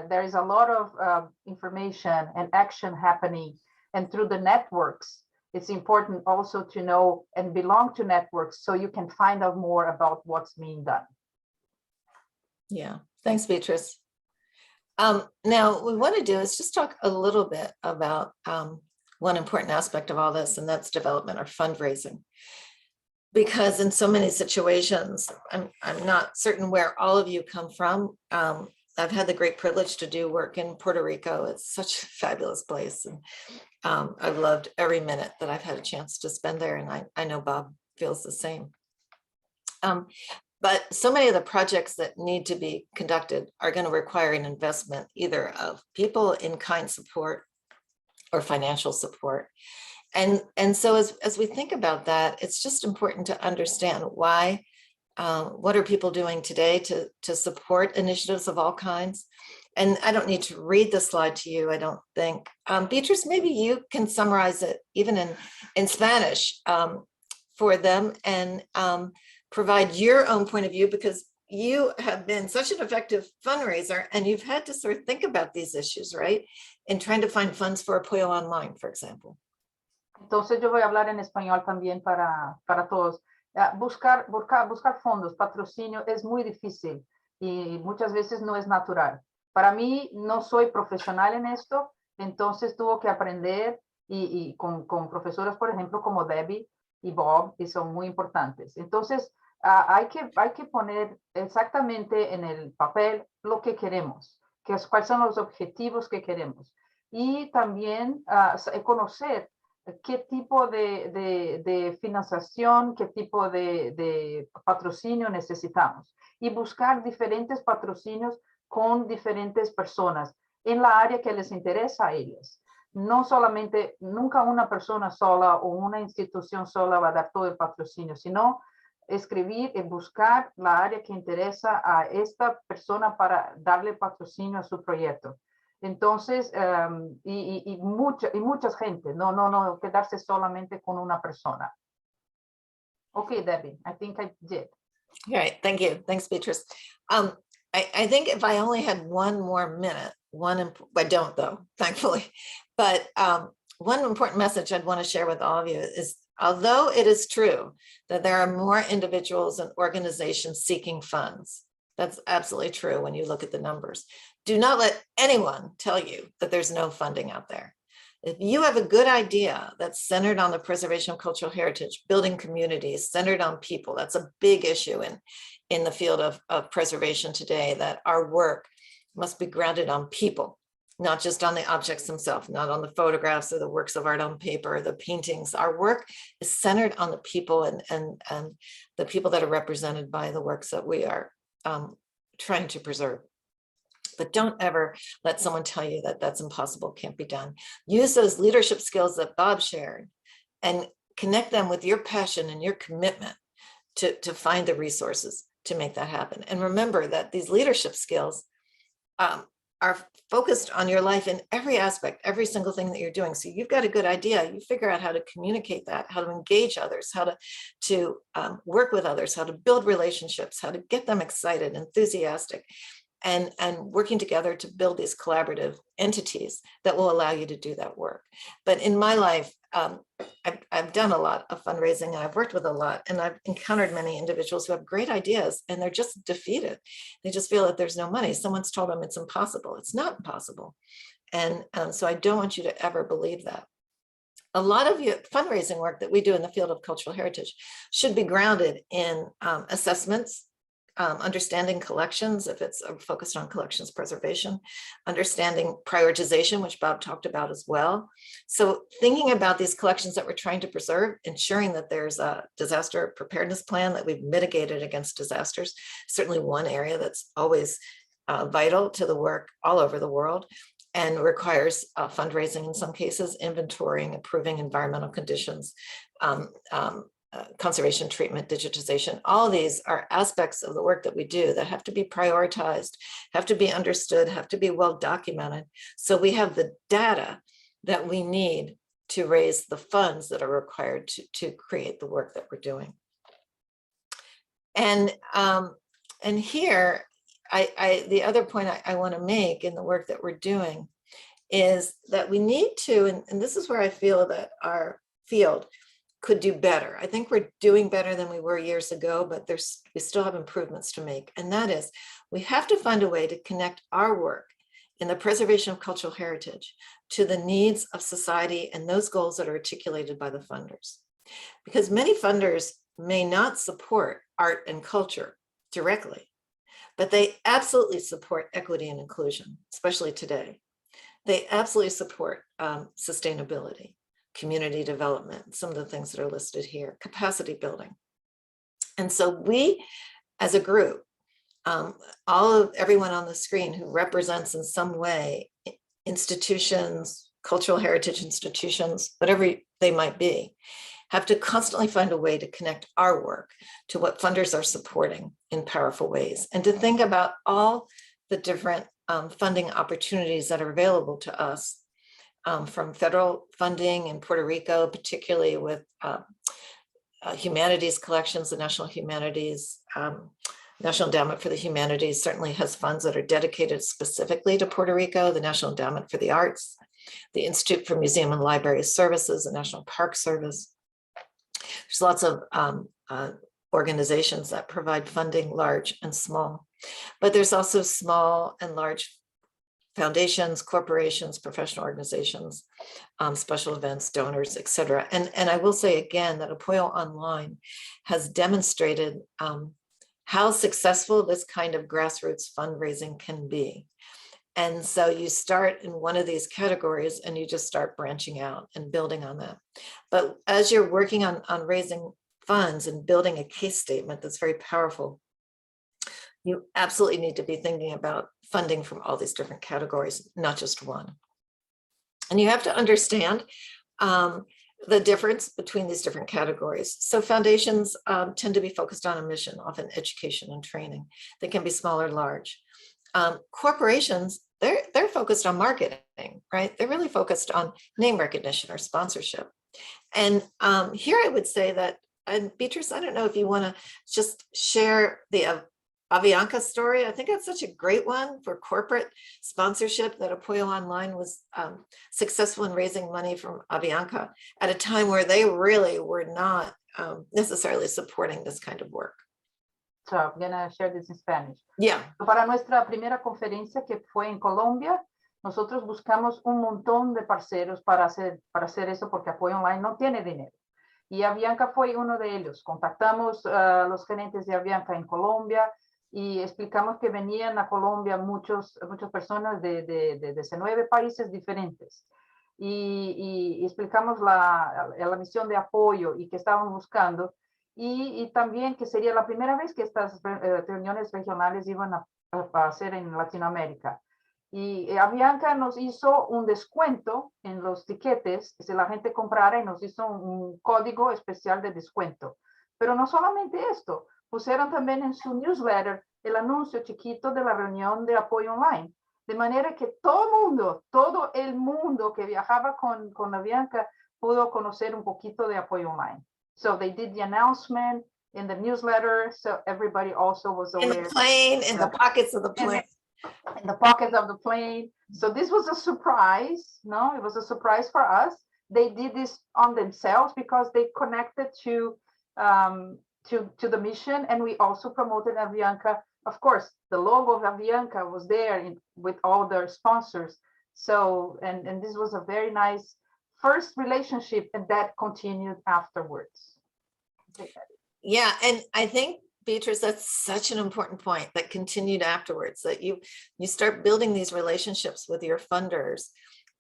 there is a lot of information and action happening, and through the networks, it's important also to know and belong to networks so you can find out more about what's being done. Yeah, thanks, Beatriz. Now, what we want to do is just talk a little bit about one important aspect of all this, and that's development or fundraising. Because in so many situations, I'm not certain where all of you come from. I've had the great privilege to do work in Puerto Rico. It's such a fabulous place. And I've loved every minute that I've had a chance to spend there. And I know Bob feels the same. But so many of the projects that need to be conducted are going to require an investment either of people in kind support or financial support. And so as we think about that, it's just important to understand why, what are people doing today to support initiatives of all kinds? And I don't need to read the slide to you, I don't think. Beatriz, maybe you can summarize it even in Spanish for them, and provide your own point of view, because you have been such an effective fundraiser and you've had to sort of think about these issues, right? In trying to find funds for APOYOnline, for example. Entonces yo voy a hablar en español también para todos. Buscar fondos, patrocinio es muy difícil y muchas veces no es natural. Para mí, no soy profesional en esto, entonces tuve que aprender y con profesoras, por ejemplo, como Debbie y Bob, que son muy importantes. Entonces, hay que poner exactamente en el papel lo que queremos, cuáles son los objetivos que queremos. Y también conocer qué tipo de financiación, qué tipo de patrocinio necesitamos. Y buscar diferentes patrocinios con diferentes personas en la área que les interesa a ellas. No solamente, nunca una persona sola o una institución sola va a dar todo el patrocinio, sino escribir y buscar la área que interesa a esta persona para darle patrocinio a su proyecto. Entonces, mucha gente, no quedarse solamente con una persona. Okay, Debbie, I think I did. All right, thank you. Thanks, Beatriz. I think if I only had one more minute, I don't though, thankfully, but one important message I'd want to share with all of you is, although it is true that there are more individuals and organizations seeking funds, that's absolutely true when you look at the numbers. Do not let anyone tell you that there's no funding out there. If you have a good idea that's centered on the preservation of cultural heritage, building communities, centered on people, that's a big issue in the field of preservation today, that our work must be grounded on people, not just on the objects themselves, not on the photographs or the works of art on paper, the paintings. Our work is centered on the people and the people that are represented by the works that we are trying to preserve. But don't ever let someone tell you that that's impossible, can't be done. Use those leadership skills that Bob shared and connect them with your passion and your commitment to find the resources to make that happen. And remember that these leadership skills are focused on your life in every aspect, every single thing that you're doing. So you've got a good idea, you figure out how to communicate that, how to engage others, how to work with others, how to build relationships, how to get them excited, enthusiastic, and working together to build these collaborative entities that will allow you to do that work. But in my life, I've done a lot of fundraising and I've worked with a lot, and I've encountered many individuals who have great ideas and they're just defeated. They just feel that there's no money. Someone's told them it's impossible. It's not impossible. And so I don't want you to ever believe that. A lot of your fundraising work that we do in the field of cultural heritage should be grounded in assessments, understanding collections, if it's focused on collections preservation, understanding prioritization, which Bob talked about as well. So thinking about these collections that we're trying to preserve, ensuring that there's a disaster preparedness plan, that we've mitigated against disasters, certainly one area that's always vital to the work all over the world, and requires fundraising in some cases, inventorying, improving environmental conditions, conservation treatment, digitization. All these are aspects of the work that we do that have to be prioritized, have to be understood, have to be well documented. So we have the data that we need to raise the funds that are required to create the work that we're doing. And here, the other point I want to make in the work that we're doing is that we need to, and this is where I feel that our field could do better. I think we're doing better than we were years ago, but we still have improvements to make. And that is, we have to find a way to connect our work in the preservation of cultural heritage to the needs of society and those goals that are articulated by the funders. Because many funders may not support art and culture directly, but they absolutely support equity and inclusion, especially today. They absolutely support sustainability, community development, some of the things that are listed here, capacity building. And so we, as a group, everyone on the screen who represents in some way institutions, cultural heritage institutions, whatever they might be, have to constantly find a way to connect our work to what funders are supporting in powerful ways, and to think about all the different funding opportunities that are available to us, from federal funding in Puerto Rico, particularly with humanities collections, the National Humanities, National Endowment for the Humanities certainly has funds that are dedicated specifically to Puerto Rico, the National Endowment for the Arts, the Institute for Museum and Library Services, the National Park Service. There's lots of organizations that provide funding, large and small, but there's also small and large foundations, corporations, professional organizations, special events, donors, etc. And I will say again that APOYOnline has demonstrated how successful this kind of grassroots fundraising can be. And so you start in one of these categories and you just start branching out and building on that. But as you're working on raising funds and building a case statement that's very powerful, you absolutely need to be thinking about funding from all these different categories, not just one. And you have to understand the difference between these different categories. So foundations tend to be focused on a mission, often education and training. They can be small or large. Corporations, they're focused on marketing, right? They're really focused on name recognition or sponsorship. And here I would say that, and Beatriz, I don't know if you want to just share the Avianca story. I think that's such a great one for corporate sponsorship, that APOYOnline was successful in raising money from Avianca at a time where they really were not necessarily supporting this kind of work. So I'm going to share this in Spanish. Yeah. Para nuestra primera conferencia, que fue en Colombia, nosotros buscamos un montón de parceros para hacer eso porque Apoyo Online no tiene dinero. Y Avianca fue uno de ellos. Contactamos a los gerentes de Avianca en Colombia y explicamos que venían a Colombia muchas personas de 19 países diferentes. Y explicamos la misión de apoyo y que estaban buscando. Y también que sería la primera vez que estas reuniones regionales iban a hacer en Latinoamérica. Y Avianca nos hizo un descuento en los tiquetes, si la gente comprara, y nos hizo un código especial de descuento. Pero no solamente esto, pusieron también en su newsletter el anuncio chiquito de la reunión de apoyo online. De manera que todo el mundo que viajaba con Avianca pudo conocer un poquito de apoyo online. So they did the announcement in the newsletter, so everybody also was aware. In the plane, in the pockets of the plane. In the pockets of the plane. So this was a surprise. No, it was a surprise for us. They did this on themselves because they connected to the mission, and we also promoted Avianca. Of course, the logo of Avianca was there with all their sponsors. So, and this was a very nice first relationship, and that continued afterwards. Yeah, and I think, Beatriz, that's such an important point that continued afterwards, that you start building these relationships with your funders,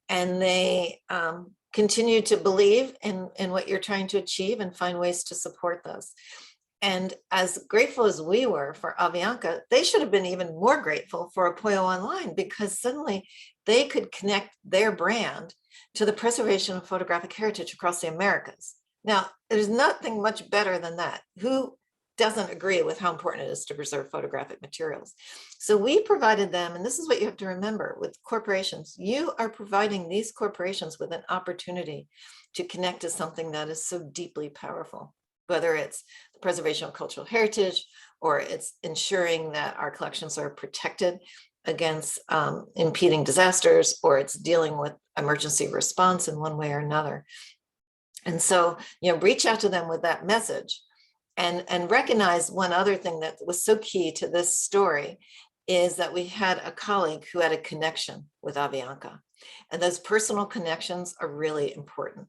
and they continue to believe in what you're trying to achieve and find ways to support this. And as grateful as we were for Avianca, they should have been even more grateful for Apoyo Online, because suddenly they could connect their brand to the preservation of photographic heritage across the Americas. Now, there's nothing much better than that. Who doesn't agree with how important it is to preserve photographic materials? So we provided them, and this is what you have to remember with corporations, you are providing these corporations with an opportunity to connect to something that is so deeply powerful, whether it's the preservation of cultural heritage, or it's ensuring that our collections are protected against impeding disasters, or it's dealing with emergency response in one way or another. And so, reach out to them with that message, and recognize one other thing that was so key to this story is that we had a colleague who had a connection with Avianca, and those personal connections are really important.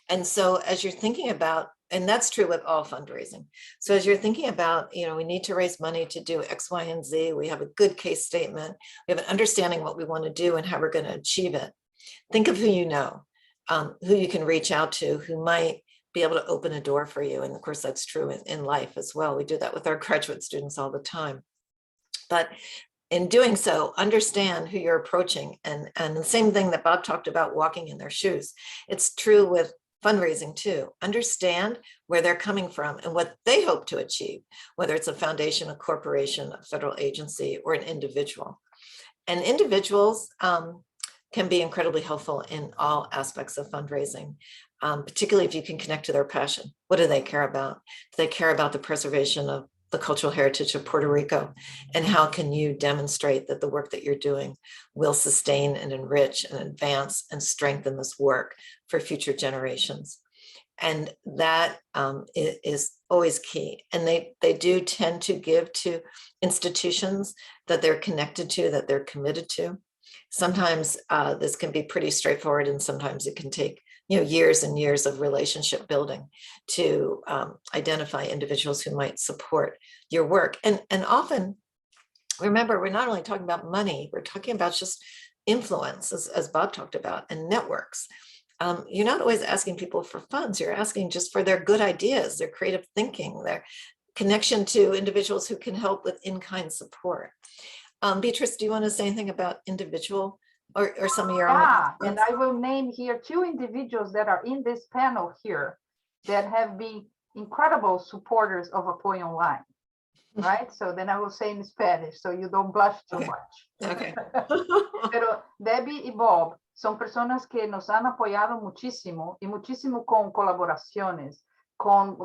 And so as you're thinking about, and that's true with all fundraising. So as you're thinking about, we need to raise money to do X, Y, and Z, we have a good case statement, we have an understanding what we want to do and how we're going to achieve it. Think of who you know, who you can reach out to, who might be able to open a door for you. And of course, that's true in life as well. We do that with our graduate students all the time. But in doing so, understand who you're approaching. And the same thing that Bob talked about, walking in their shoes. It's true with fundraising too. Understand where they're coming from and what they hope to achieve, whether it's a foundation, a corporation, a federal agency, or an individual. And individuals can be incredibly helpful in all aspects of fundraising, particularly if you can connect to their passion. What do they care about? Do they care about the preservation of the cultural heritage of Puerto Rico? And how can you demonstrate that the work that you're doing will sustain and enrich and advance and strengthen this work for future generations? And that is always key. And they do tend to give to institutions that they're connected to, that they're committed to. Sometimes this can be pretty straightforward, and sometimes it can take years and years of relationship building to identify individuals who might support your work. And often, remember, we're not only talking about money, we're talking about just influence, as Bob talked about, and networks. You're not always asking people for funds, you're asking just for their good ideas, their creative thinking, their connection to individuals who can help with in-kind support. Beatriz, do you want to say anything about individual or some of your own? And I will name here 2 individuals that are in this panel here that have been incredible supporters of Apoyo Online, right? So then I will say in Spanish, so you don't blush too much. Okay. Pero Debbie y Bob son personas que nos han apoyado muchísimo y muchísimo con colaboraciones, con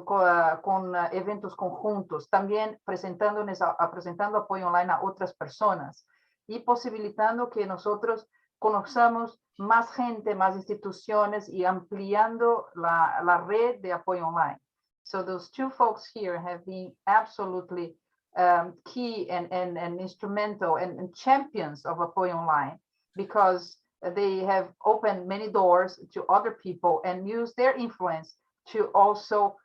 eventos conjuntos, también presentando Apoyo Online a otras personas y posibilitando que nosotros conozcamos más gente, más instituciones y ampliando la red de Apoyo Online. So those 2 folks here have been absolutely key and instrumental and champions of Apoyo Online. because they have opened many doors to other people and use their influence to also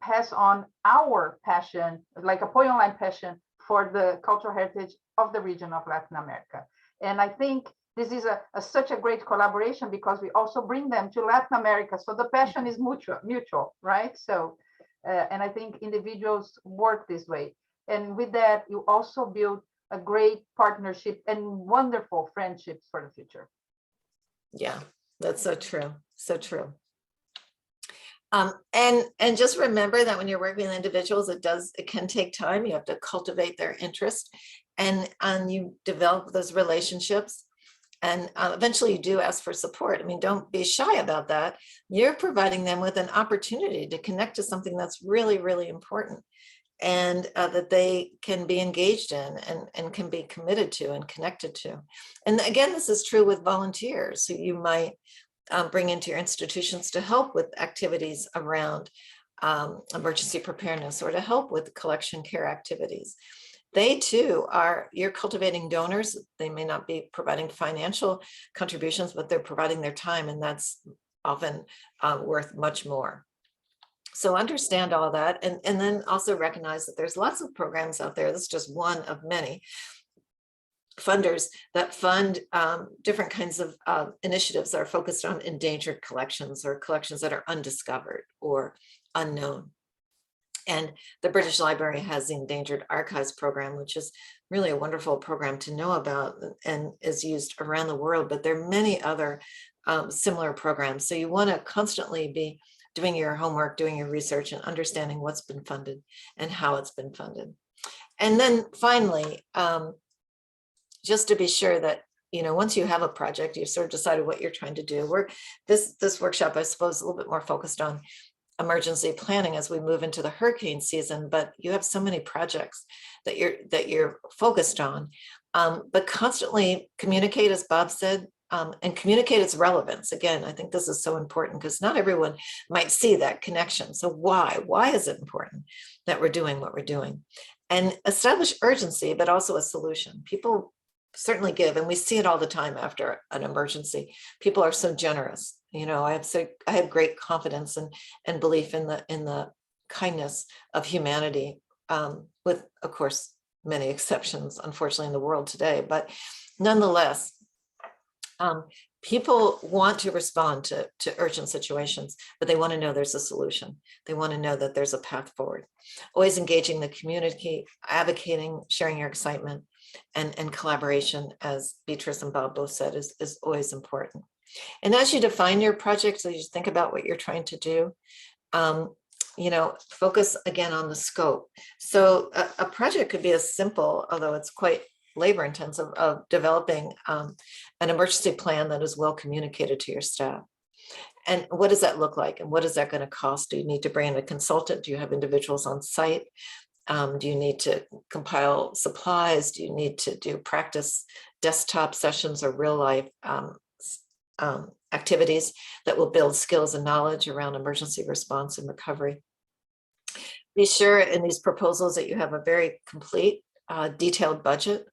pass on our passion, like APOYOnline passion for the cultural heritage of the region of Latin America. And I think this is such a great collaboration because we also bring them to Latin America. So the passion is mutual, right? So, and I think individuals work this way. And with that, you also build a great partnership and wonderful friendships for the future. Yeah, that's so true. So true. And just remember that when you're working with individuals, it can take time. You have to cultivate their interest, and you develop those relationships. And eventually you do ask for support. I mean, don't be shy about that. You're providing them with an opportunity to connect to something that's really, really important, and that they can be engaged in and can be committed to and connected to. And again, this is true with volunteers who you might bring into your institutions to help with activities around emergency preparedness, or to help with collection care activities. They too you're cultivating donors. They may not be providing financial contributions, but they're providing their time, and that's often worth much more. So understand all that, and then also recognize that there's lots of programs out there. This is just one of many funders that fund different kinds of initiatives that are focused on endangered collections, or collections that are undiscovered or unknown. And the British Library has the Endangered Archives program, which is really a wonderful program to know about and is used around the world, but there are many other similar programs. So you want to constantly be doing your homework, doing your research, and understanding what's been funded and how it's been funded. And then finally, just to be sure that, once you have a project, you've sort of decided what you're trying to do. This workshop, I suppose, is a little bit more focused on emergency planning as we move into the hurricane season, but you have so many projects that you're focused on. But constantly communicate, as Bob said, and communicate its relevance. Again, I think this is so important because not everyone might see that connection. So why is it important that we're doing what we're doing? And establish urgency, but also a solution. People certainly give, and we see it all the time after an emergency. People are so generous. I have great confidence and belief in the kindness of humanity, with, of course, many exceptions, unfortunately, in the world today. But nonetheless, people want to respond to urgent situations, but they want to know there's a solution. They want to know that there's a path forward. Always engaging the community, advocating, sharing your excitement, and collaboration, as Beatrice and Bob both said, is always important. And as you define your project, as you think about what you're trying to do, focus again on the scope. So a project could be as simple, although it's quite labor intensive, of developing an emergency plan that is well communicated to your staff. And what does that look like? And what is that going to cost? Do you need to bring in a consultant? Do you have individuals on site? Do you need to compile supplies? Do you need to do practice desktop sessions or real life activities that will build skills and knowledge around emergency response and recovery? Be sure in these proposals that you have a very complete, detailed budget,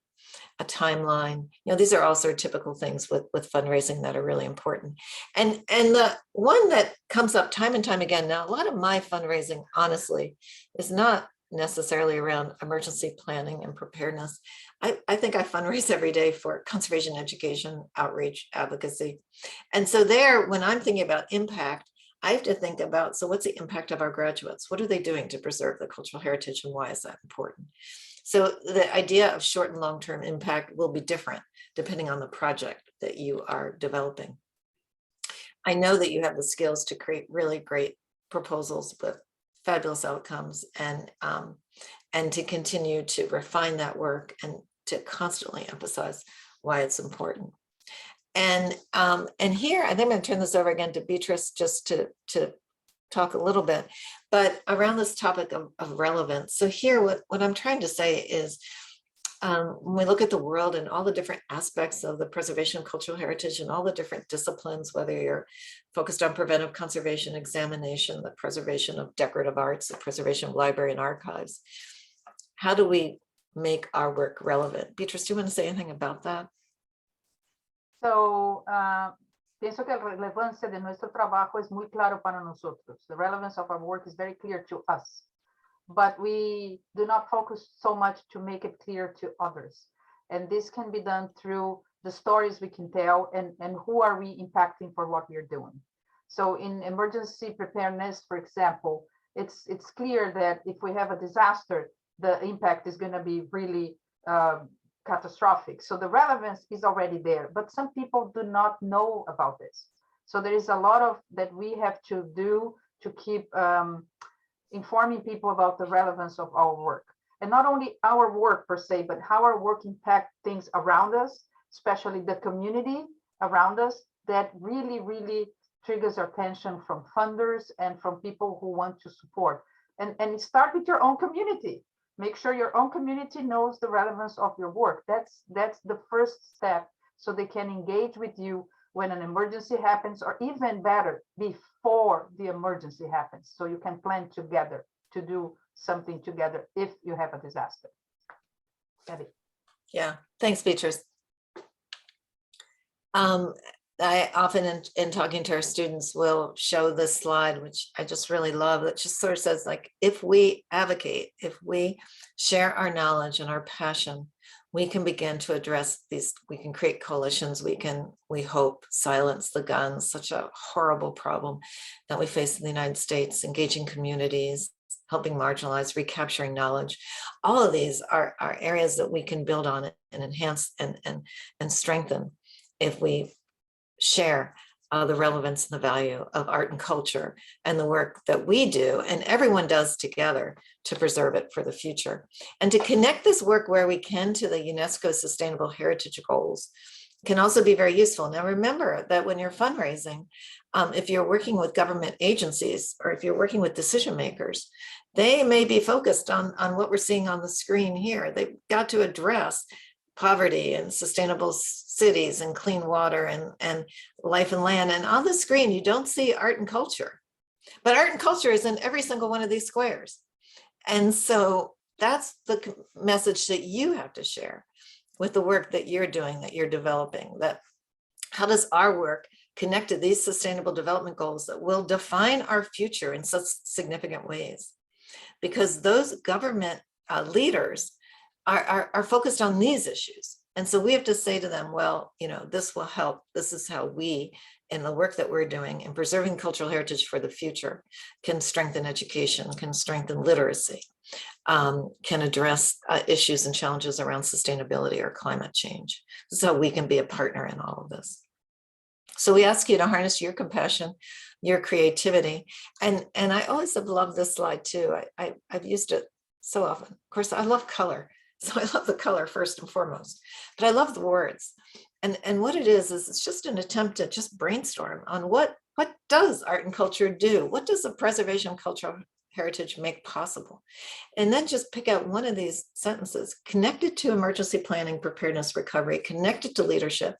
a timeline. These are also typical things with fundraising that are really important. And the one that comes up time and time again, now a lot of my fundraising, honestly, is not necessarily around emergency planning and preparedness. I think I fundraise every day for conservation education, outreach, advocacy. And so there, when I'm thinking about impact, I have to think about, so what's the impact of our graduates? What are they doing to preserve the cultural heritage, and why is that important? So the idea of short and long-term impact will be different depending on the project that you are developing. I know that you have the skills to create really great proposals with fabulous outcomes, and to continue to refine that work and to constantly emphasize why it's important. And here, I think I'm going to turn this over again to Beatrice just to talk a little bit, but around this topic of relevance. So here, what I'm trying to say is, when we look at the world and all the different aspects of the preservation of cultural heritage and all the different disciplines, whether you're focused on preventive conservation, examination, the preservation of decorative arts, the preservation of library and archives, how do we make our work relevant? Beatrice, do you want to say anything about that? So, pienso que la relevancia de nuestro trabajo es muy claro para nosotros. The relevance of our work is very clear to us, but we do not focus so much to make it clear to others. And this can be done through the stories we can tell and who are we impacting for what we are doing. So in emergency preparedness, for example, it's clear that if we have a disaster, the impact is going to be really catastrophic. So the relevance is already there, but some people do not know about this. So there is a lot of that we have to do to keep informing people about the relevance of our work. And not only our work per se, but how our work impact things around us, especially the community around us, that really, really triggers our attention from funders and from people who want to support. And start with your own community. Make sure your own community knows the relevance of your work. That's the first step, so they can engage with you when an emergency happens, or even better, before the emergency happens. So you can plan together to do something together if you have a disaster. Yeah, thanks, Beatriz. I often in talking to our students will show this slide, which I just really love, that just sort of says, like, if we advocate, if we share our knowledge and our passion, we can begin to address these, we can create coalitions, we hope, silence the guns, such a horrible problem that we face in the United States, engaging communities, helping marginalize, recapturing knowledge. All of these are areas that we can build on and enhance and strengthen if we share the relevance and the value of art and culture and the work that we do and everyone does together to preserve it for the future. And to connect this work where we can to the UNESCO Sustainable Heritage Goals can also be very useful. Now, remember that when you're fundraising, if you're working with government agencies or if you're working with decision makers, they may be focused on what we're seeing on the screen here. They've got to address poverty and sustainable cities and clean water and life and land. And on the screen, you don't see art and culture, but art and culture is in every single one of these squares. And so that's the message that you have to share with the work that you're doing, that you're developing, that how does our work connect to these sustainable development goals that will define our future in such significant ways? Because those government leaders are focused on these issues. And so we have to say to them, well, you know, this will help. This is how we, in the work that we're doing in preserving cultural heritage for the future, can strengthen education, can strengthen literacy, can address issues and challenges around sustainability or climate change. This is how we can be a partner in all of this. So we ask you to harness your compassion, your creativity. And I always have loved this slide too. I've used it so often. Of course, I love color. So I love the color first and foremost, but I love the words. And what it is it's just an attempt to just brainstorm on what does art and culture do? What does the preservation of cultural heritage make possible? And then just pick out one of these sentences, connected to emergency planning, preparedness, recovery, connected to leadership,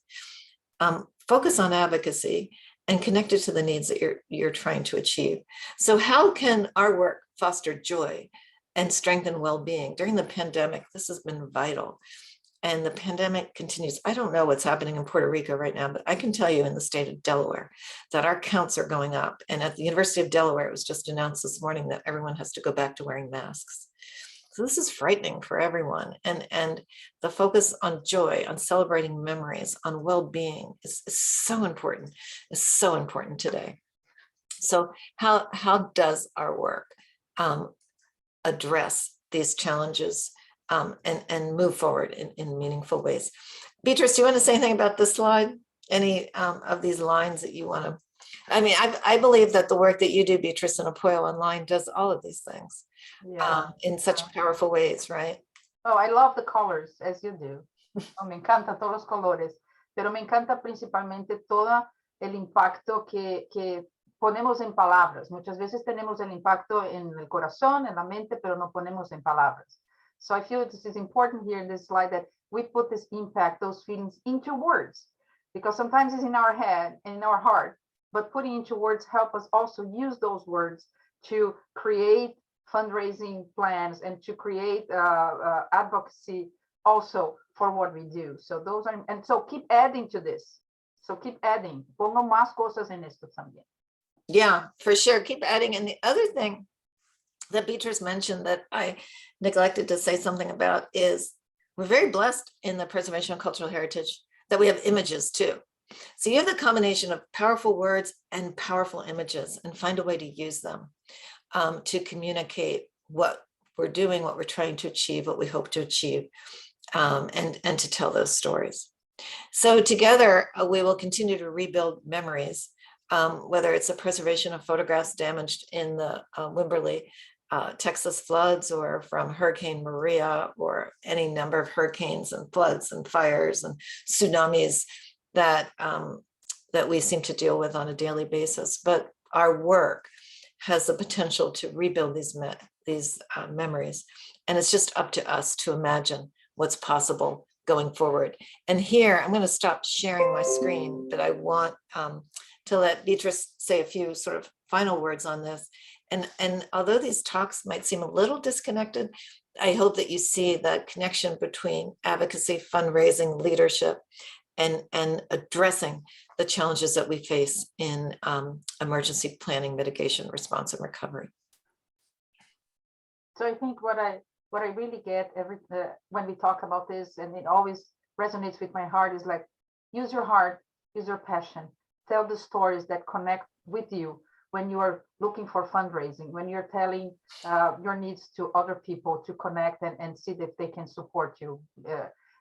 focus on advocacy, and connected to the needs that you're trying to achieve. So how can our work foster joy and strengthen well-being? During the pandemic, this has been vital. And the pandemic continues. I don't know what's happening in Puerto Rico right now, but I can tell you in the state of Delaware that our counts are going up. And at the University of Delaware, it was just announced this morning that everyone has to go back to wearing masks. So this is frightening for everyone. And the focus on joy, on celebrating memories, on well-being is so important. It's so important today. So how does our work address these challenges and move forward in meaningful ways? Beatriz, do you want to say anything about this slide? Any of these lines that you want to? I mean, I believe that the work that you do, Beatriz, and APOYOnline does all of these things in such powerful ways, right? Oh, I love the colors, as you do. Oh, me encanta todos los colores, pero me encanta principalmente todo el impacto que ponemos en palabras. Muchas veces tenemos el impacto en el corazón, en la mente, pero no ponemos en palabras. So I feel this is important here in this slide that we put this impact, those feelings into words, because sometimes it's in our head and in our heart, but putting into words help us also use those words to create fundraising plans and to create advocacy also for what we do. So those are, and so keep adding to this. So keep adding. Pongo más cosas en esto también. Yeah, for sure. Keep adding. And the other thing that Beatriz mentioned that I neglected to say something about is we're very blessed in the preservation of cultural heritage that we have images too. So you have the combination of powerful words and powerful images, and find a way to use them to communicate what we're doing, what we're trying to achieve, what we hope to achieve, and to tell those stories. So together we will continue to rebuild memories, whether it's the preservation of photographs damaged in the Wimberley, Texas floods, or from Hurricane Maria, or any number of hurricanes and floods and fires and tsunamis that we seem to deal with on a daily basis. But our work has the potential to rebuild these memories. And it's just up to us to imagine what's possible going forward. And here, I'm going to stop sharing my screen, but I want to let Beatriz say a few sort of final words on this. And although these talks might seem a little disconnected, I hope that you see the connection between advocacy, fundraising, leadership, and addressing the challenges that we face in emergency planning, mitigation, response, and recovery. So I think what I really get when we talk about this, and it always resonates with my heart, is like, use your heart, use your passion, tell the stories that connect with you when you are looking for fundraising, when you're telling your needs to other people to connect and see if they can support you.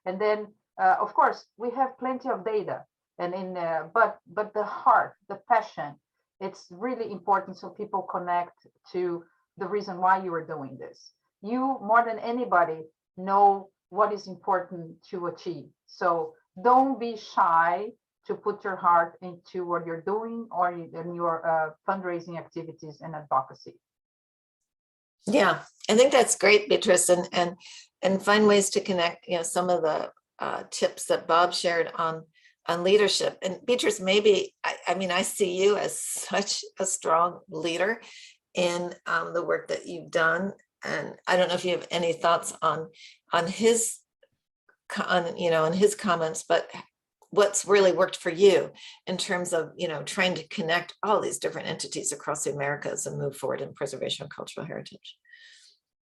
And then, of course, we have plenty of data, and but the heart, the passion, it's really important so people connect to the reason why you are doing this. You, more than anybody, know what is important to achieve. So don't be shy to put your heart into what you're doing or in your fundraising activities and advocacy. Yeah, I think that's great, Beatriz, and find ways to connect, some of the tips that Bob shared on leadership. And Beatriz, maybe, I mean, I see you as such a strong leader in the work that you've done. And I don't know if you have any thoughts on his comments, but what's really worked for you in terms of, trying to connect all these different entities across the Americas and move forward in preservation of cultural heritage?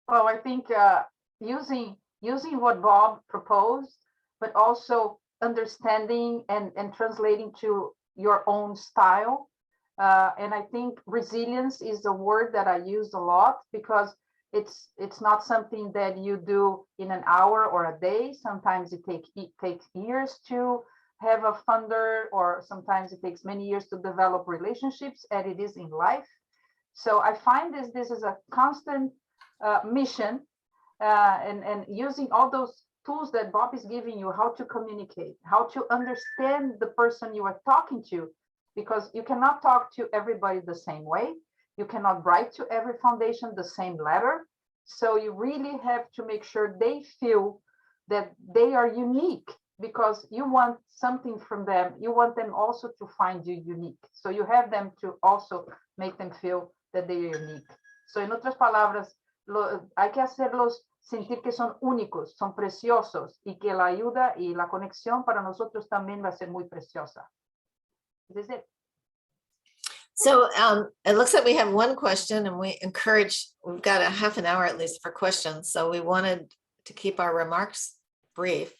Well, I think using what Bob proposed, but also understanding and translating to your own style. And I think resilience is a word that I use a lot, because it's not something that you do in an hour or a day. Sometimes it takes years to have a funder, or sometimes it takes many years to develop relationships, as it is in life. So I find this is a constant mission, and using all those tools that Bob is giving you, how to communicate, how to understand the person you are talking to, because you cannot talk to everybody the same way. You cannot write to every foundation the same letter. So you really have to make sure they feel that they are unique, because you want something from them. You want them also to find you unique. So you have them to also make them feel that they are unique. So en otras palabras, hay que hacerlos sentir que son únicos, son preciosos, y que la ayuda y la conexión para nosotros también va a ser muy preciosa. This is it. So it looks like we have one question, and we've got a half an hour at least for questions. So we wanted to keep our remarks brief,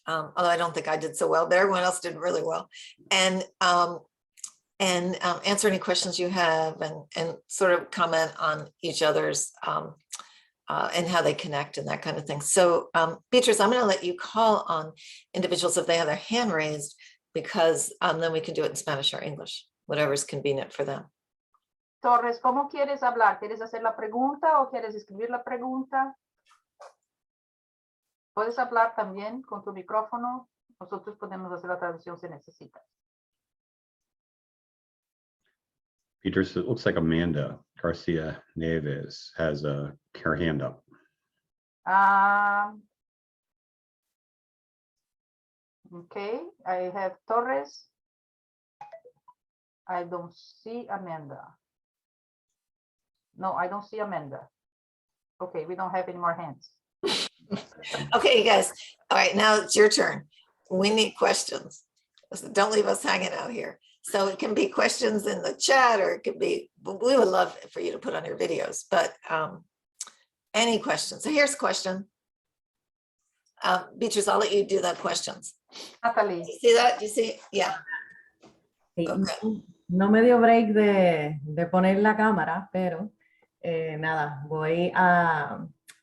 although I don't think I did so well, but everyone else did really well. And answer any questions you have, and sort of comment on each other's and how they connect and that kind of thing. So Beatriz, I'm going to let you call on individuals if they have their hand raised, because then we can do it in Spanish or English, whatever's convenient for them. Torres, ¿cómo quieres hablar? ¿Quieres hacer la pregunta o quieres escribir la pregunta? Puedes hablar también con tu micrófono. Nosotros podemos hacer la traducción si necesitas. Beatriz, it looks like Amanda Garcia Nieves has her hand up. Okay, I have Torres. I don't see Amanda. No, I don't see Amanda. Okay, we don't have any more hands. Okay, you guys. All right, now it's your turn. We need questions. Don't leave us hanging out here. So it can be questions in the chat, or it could be, we would love for you to put on your videos, but any questions? So here's a question. Beatriz, I'll let you do the questions. Natalie. You see that? You see? Yeah. Sí, Okay. no me dio break de poner la cámara, pero nada,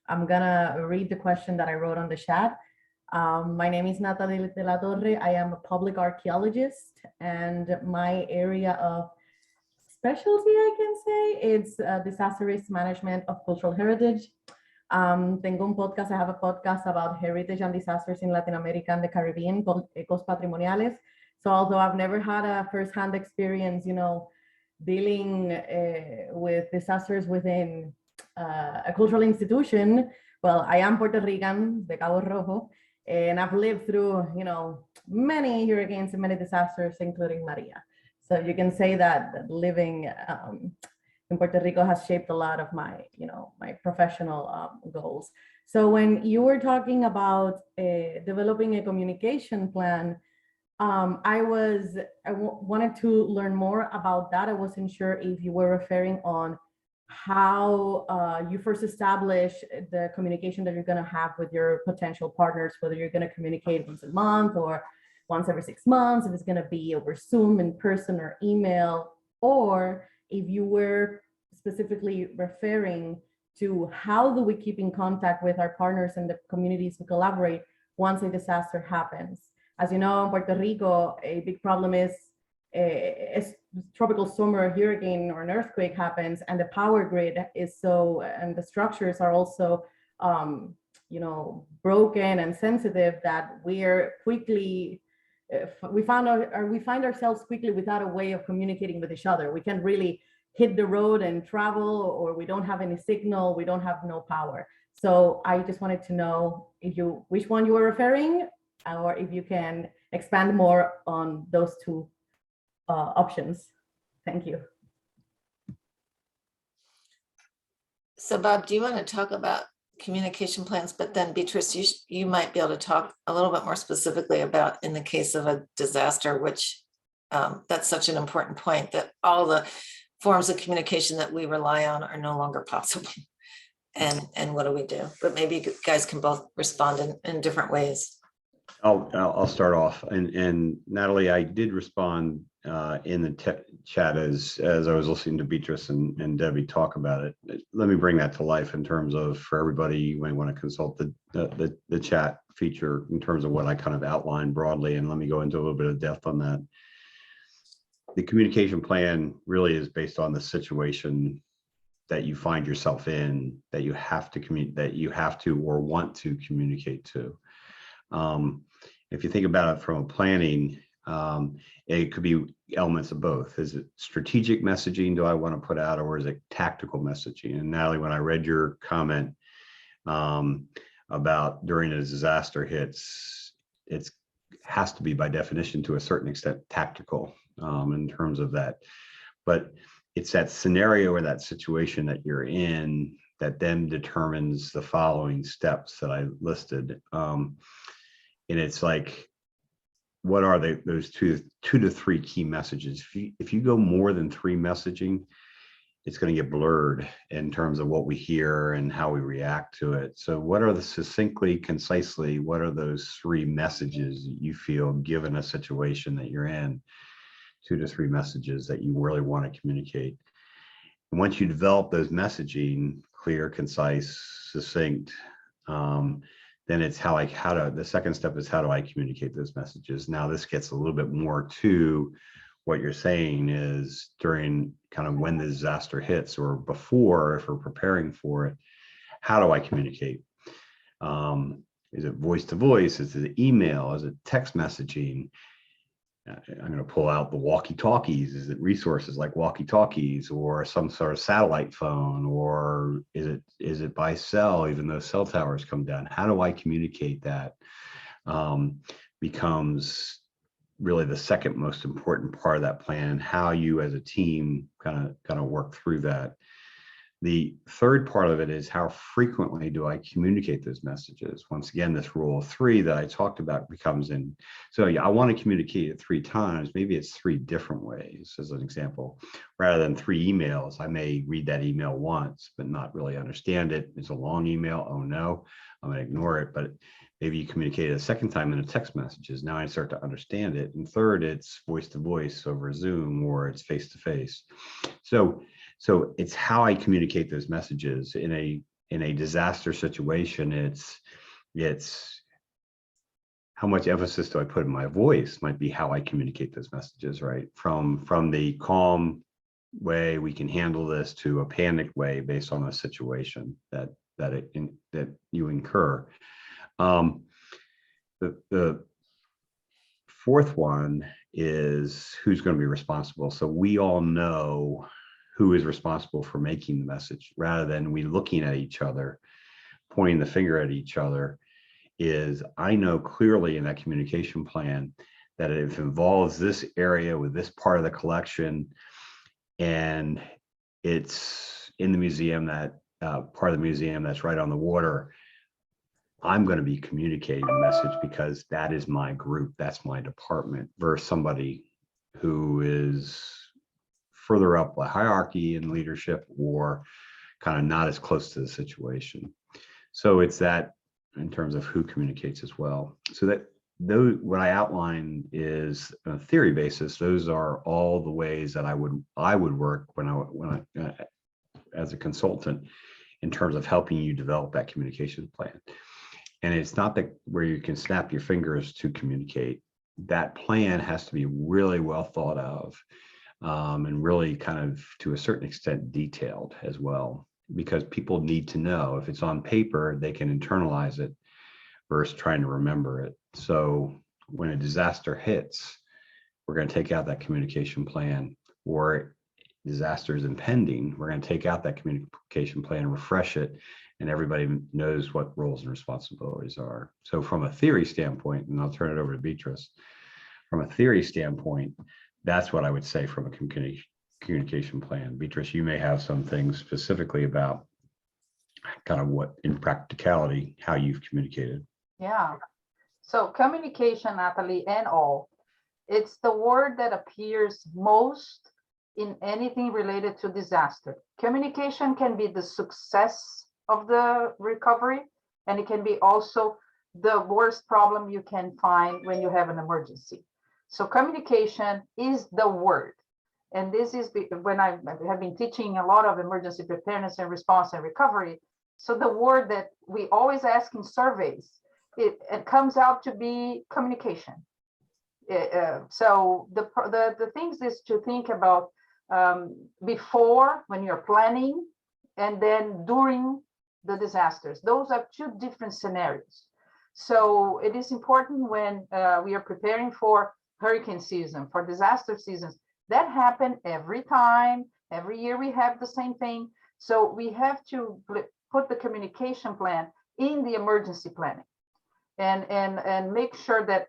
I'm gonna read the question that I wrote on the chat. My name is Natalie de la Torre. I am a public archaeologist, and my area of specialty, I can say, it's disaster risk management of cultural heritage. Tengo un podcast, I have a podcast about heritage and disasters in Latin America and the Caribbean called Ecos Patrimoniales. So although I've never had a first-hand experience, you know, dealing with disasters within a cultural institution, well, I am Puerto Rican, de Cabo Rojo, and I've lived through, you know, many hurricanes and many disasters, including Maria. So you can say that living in Puerto Rico has shaped a lot of my, you know, my professional goals. So when you were talking about developing a communication plan, I wanted to learn more about that. I wasn't sure if you were referring on how you first establish the communication that you're going to have with your potential partners, whether you're going to communicate once a month or once every 6 months, if it's going to be over Zoom, in person, or email, or if you were specifically referring to how do we keep in contact with our partners and the communities we collaborate once a disaster happens. As you know, in Puerto Rico, a big problem is a tropical storm or a hurricane or an earthquake happens, and the power grid is so, and the structures are also, you know, broken and sensitive, that we're quickly, we find ourselves quickly without a way of communicating with each other. We can't really hit the road and travel, or we don't have any signal, we don't have no power. So I just wanted to know which one you were referring, or if you can expand more on those two options. Thank you. So Bob, do you want to talk about communication plans, but then Beatrice, you might be able to talk a little bit more specifically about in the case of a disaster, which that's such an important point, that all the forms of communication that we rely on are no longer possible. And what do we do? But maybe you guys can both respond in different ways. I'll start off, and Natalie, I did respond in the chat as I was listening to Beatrice and Debbie talk about it. Let me bring that to life in terms of, for everybody, you may want to consult the chat feature in terms of what I kind of outlined broadly, and let me go into a little bit of depth on that. The communication plan really is based on the situation that you find yourself in, that you have to communicate, that you have to or want to communicate to. If you think about it from a planning, it could be elements of both. Is it strategic messaging do I want to put out, or is it tactical messaging? And Natalie, when I read your comment about during a disaster hits, it has to be by definition to a certain extent tactical in terms of that. But it's that scenario or that situation that you're in that then determines the following steps that I listed. And it's like, what are those two to three key messages? If you go more than 3 messaging, it's going to get blurred in terms of what we hear and how we react to it. So what are the succinctly, concisely, what are those 3 messages that you feel, given a situation that you're in, 2 to 3 messages that you really want to communicate? And once you develop those messaging, clear, concise, succinct, then it's the second step is, how do I communicate those messages? Now this gets a little bit more to what you're saying is, during kind of when the disaster hits or before, if we're preparing for it, how do I communicate? Is it voice to voice? Is it email? Is it text messaging? I'm going to pull out the walkie-talkies. Is it resources like walkie-talkies or some sort of satellite phone, or is it by cell, even though cell towers come down? How do I communicate that? Becomes really the second most important part of that plan, how you as a team kind of work through that. The third part of it is how frequently do I communicate those messages? Once again, this rule of 3 that I talked about becomes in. So yeah, I want to communicate it 3 times. Maybe it's 3 different ways, as an example. Rather than 3 emails, I may read that email once, but not really understand it. It's a long email. Oh no, I'm going to ignore it. But maybe you communicate it a second time in a text messages. Now I start to understand it. And third, it's voice to voice over Zoom, or it's face to face. So it's how I communicate those messages in a disaster situation. It's how much emphasis do I put in my voice might be how I communicate those messages, right? From the calm way we can handle this to a panicked way based on the situation that you incur. The fourth one is who's going to be responsible. So we all know who is responsible for making the message, rather than we looking at each other, pointing the finger at each other. Is I know clearly in that communication plan that if it involves this area with this part of the collection, and it's in the museum, that part of the museum that's right on the water, I'm going to be communicating a message because that is my group, that's my department, versus somebody who is further up the hierarchy in leadership or kind of not as close to the situation. So it's that in terms of who communicates as well. So that those, what I outline is on a theory basis, those are all the ways that I would work when I as a consultant in terms of helping you develop that communication plan. And it's not that where you can snap your fingers to communicate. That plan has to be really well thought of, and really kind of to a certain extent detailed as well, because people need to know if it's on paper, they can internalize it versus trying to remember it. So when a disaster hits, we're going to take out that communication plan, or disaster is impending, we're going to take out that communication plan and refresh it, and everybody knows what roles and responsibilities are. So from a theory standpoint, and I'll turn it over to Beatriz, from a theory standpoint, that's what I would say from a communication plan. Beatriz, you may have some things specifically about kind of what in practicality, how you've communicated. Yeah. So communication, Natalie, and all, it's the word that appears most in anything related to disaster. Communication can be the success of the recovery, and it can be also the worst problem you can find when you have an emergency. So communication is the word. And this is when I have been teaching a lot of emergency preparedness and response and recovery. So the word that we always ask in surveys, it comes out to be communication. So the things is to think about before, when you're planning, and then during the disasters. Those are 2 different scenarios. So it is important when we are preparing for hurricane season, for disaster seasons, that happen every time, every year we have the same thing. So we have to put the communication plan in the emergency planning and make sure that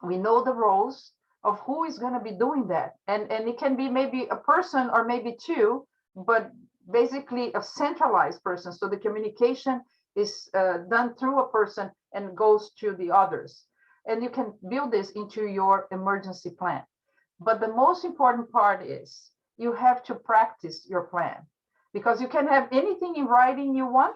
we know the roles of who is going to be doing that. And it can be maybe a person or maybe 2, but basically a centralized person. So the communication is done through a person and goes to the others. And you can build this into your emergency plan. But the most important part is you have to practice your plan, because you can have anything in writing you want.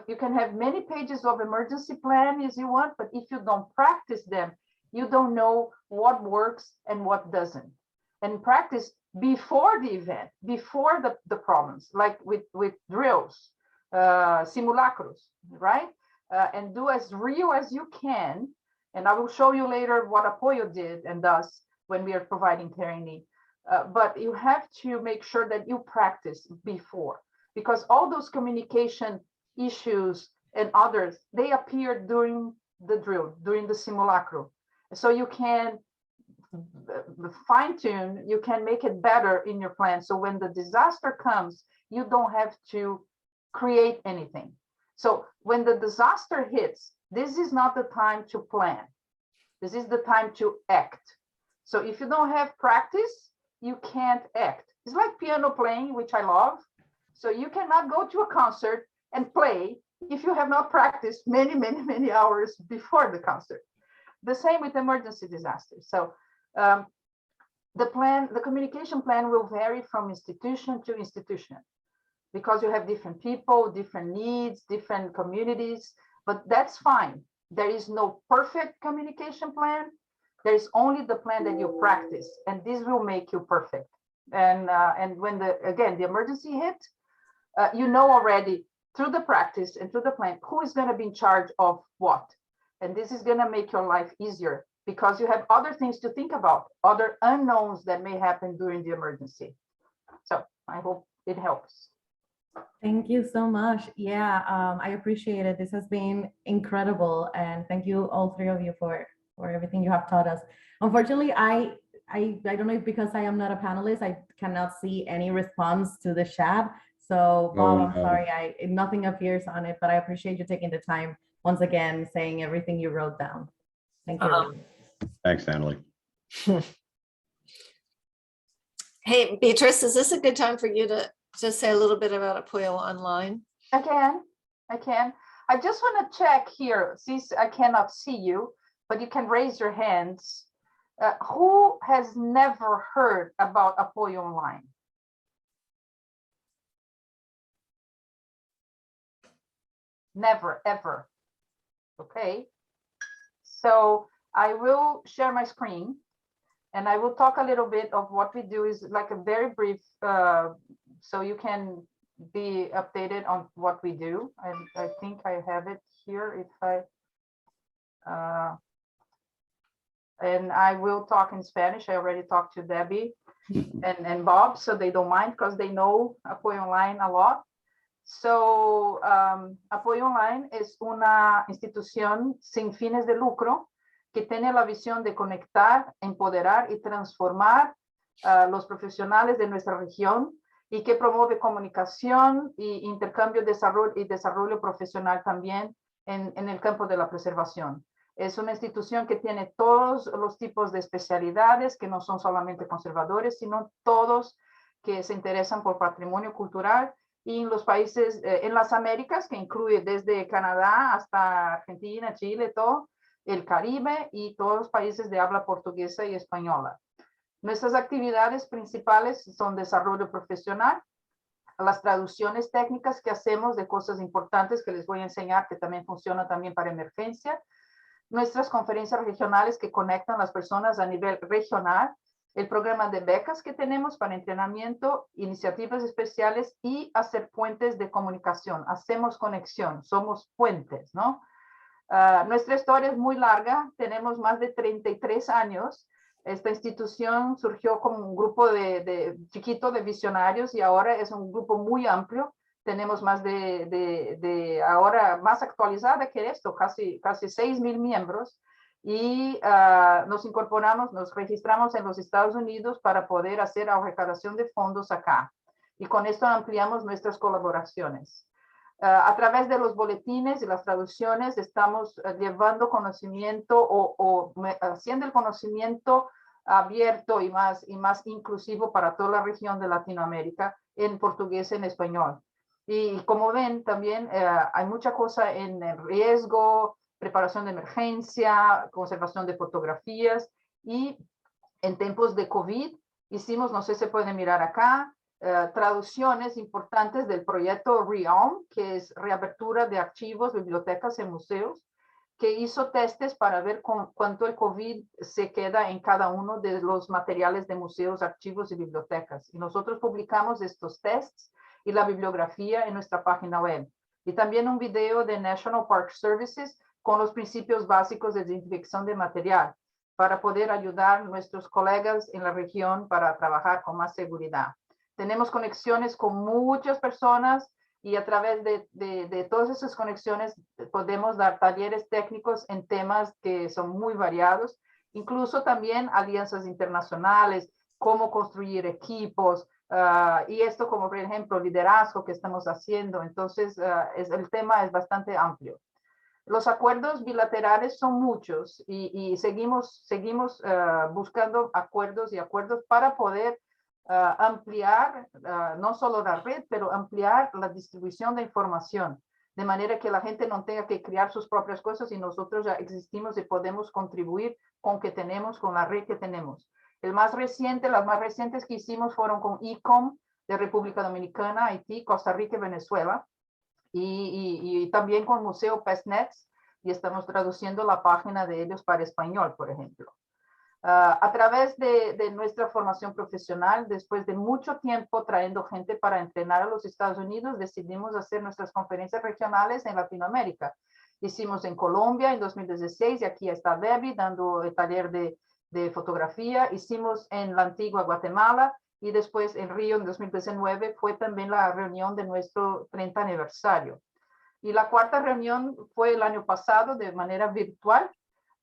You can have many pages of emergency plan as you want, but if you don't practice them, you don't know what works and what doesn't. And practice before the event, before the problems, like with drills, simulacros, right? And do as real as you can. And I will show you later what Apoyo did and does when we are providing training. But you have to make sure that you practice before, because all those communication issues and others, they appear during the drill, during the simulacro. So you can fine tune, you can make it better in your plan. So when the disaster comes, you don't have to create anything. So when the disaster hits, this is not the time to plan. This is the time to act. So if you don't have practice, you can't act. It's like piano playing, which I love. So you cannot go to a concert and play if you have not practiced many, many, many hours before the concert. The same with emergency disasters. So the communication plan will vary from institution to institution because you have different people, different needs, different communities, but that's fine. There is no perfect communication plan. There is only the plan that you practice, and this will make you perfect. And when the emergency hit, you know already through the practice and through the plan who is going to be in charge of what. And this is going to make your life easier because you have other things to think about, other unknowns that may happen during the emergency. So I hope it helps. Thank you so much. Yeah, I appreciate it. This has been incredible. And thank you all three of you for everything you have taught us. Unfortunately, I don't know if because I am not a panelist, I cannot see any response to the chat. So Bob, I'm sorry, nothing appears on it, but I appreciate you taking the time once again, saying everything you wrote down. Thank you. Thanks, Natalie. Hey, Beatrice, is this a good time for you to just say a little bit about APOYOnline? I can. I just want to check here, since I cannot see you, but you can raise your hands. Who has never heard about APOYOnline? Never, ever. Okay. So I will share my screen and I will talk a little bit of what we do is like a very brief, so you can be updated on what we do. I think I have it here if and I will talk in Spanish. I already talked to Debbie and Bob, so they don't mind because they know APOYOnline a lot. So, APOYOnline es una institución sin fines de lucro que tiene la visión de conectar, empoderar y transformar a los profesionales de nuestra región y que promueve comunicación y intercambio y desarrollo profesional también en el campo de la preservación. Es una institución que tiene todos los tipos de especialidades, que no son solamente conservadores, sino todos que se interesan por patrimonio cultural. Y en los países, en las Américas, que incluye desde Canadá hasta Argentina, Chile, todo, el Caribe y todos los países de habla portuguesa y española. Nuestras actividades principales son desarrollo profesional, las traducciones técnicas que hacemos de cosas importantes que les voy a enseñar, que también funciona también para emergencia, nuestras conferencias regionales que conectan las personas a nivel regional, el programa de becas que tenemos para entrenamiento, iniciativas especiales y hacer puentes de comunicación. Hacemos conexión, somos puentes, ¿no? Nuestra historia es muy larga, tenemos más de 33 años. Esta institución surgió como un grupo chiquito de visionarios y ahora es un grupo muy amplio. Tenemos más ahora más actualizada que esto, casi 6,000 miembros. Y nos incorporamos, nos registramos en los Estados Unidos para poder hacer la recaudación de fondos acá. Y con esto ampliamos nuestras colaboraciones. A través de los boletines y las traducciones estamos llevando conocimiento o haciendo el conocimiento abierto y más inclusivo para toda la región de Latinoamérica en portugués y en español. Y como ven, también hay mucha cosa en el riesgo, preparación de emergencia, conservación de fotografías y en tiempos de COVID hicimos, no sé si se puede mirar acá, traducciones importantes del proyecto REALM, que es reapertura de archivos, bibliotecas y museos, que hizo testes para ver cuánto el COVID se queda en cada uno de los materiales de museos, archivos y bibliotecas. Y nosotros publicamos estos tests y la bibliografía en nuestra página web. Y también un video de National Park Services con los principios básicos de desinfección de material para poder ayudar a nuestros colegas en la región para trabajar con más seguridad. Tenemos conexiones con muchas personas y a través de todas esas conexiones podemos dar talleres técnicos en temas que son muy variados, incluso también alianzas internacionales, cómo construir equipos, y esto como por ejemplo liderazgo que estamos haciendo. Entonces el tema es bastante amplio. Los acuerdos bilaterales son muchos y seguimos buscando acuerdos para poder ampliar no solo la red, pero ampliar la distribución de información, de manera que la gente no tenga que crear sus propias cosas y nosotros ya existimos y podemos contribuir con que tenemos, con la red que tenemos. Las más recientes que hicimos fueron con ICOM de República Dominicana, Haití, Costa Rica y Venezuela, y también con Museo PESNEX, y estamos traduciendo la página de ellos para español, por ejemplo. A través de nuestra formación profesional, después de mucho tiempo trayendo gente para entrenar a los Estados Unidos, decidimos hacer nuestras conferencias regionales en Latinoamérica. Hicimos en Colombia en 2016 y aquí está Debbie dando el taller de fotografía. Hicimos en la antigua Guatemala y después en Río en 2019 fue también la reunión de nuestro 30 aniversario. Y la cuarta reunión fue el año pasado de manera virtual.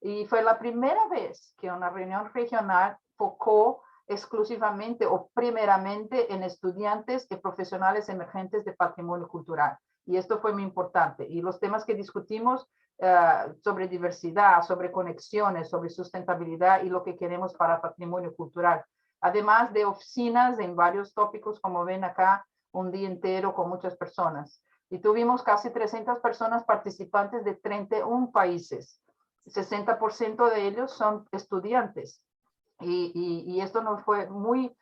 Y fue la primera vez que una reunión regional focó exclusivamente o primeramente en estudiantes y profesionales emergentes de patrimonio cultural. Y esto fue muy importante. Y los temas que discutimos sobre diversidad, sobre conexiones, sobre sustentabilidad y lo que queremos para patrimonio cultural. Además de oficinas en varios tópicos, como ven acá, un día entero con muchas personas. Y tuvimos casi 300 personas participantes de 31 países. 60% de ellos son estudiantes y esto nos fue muy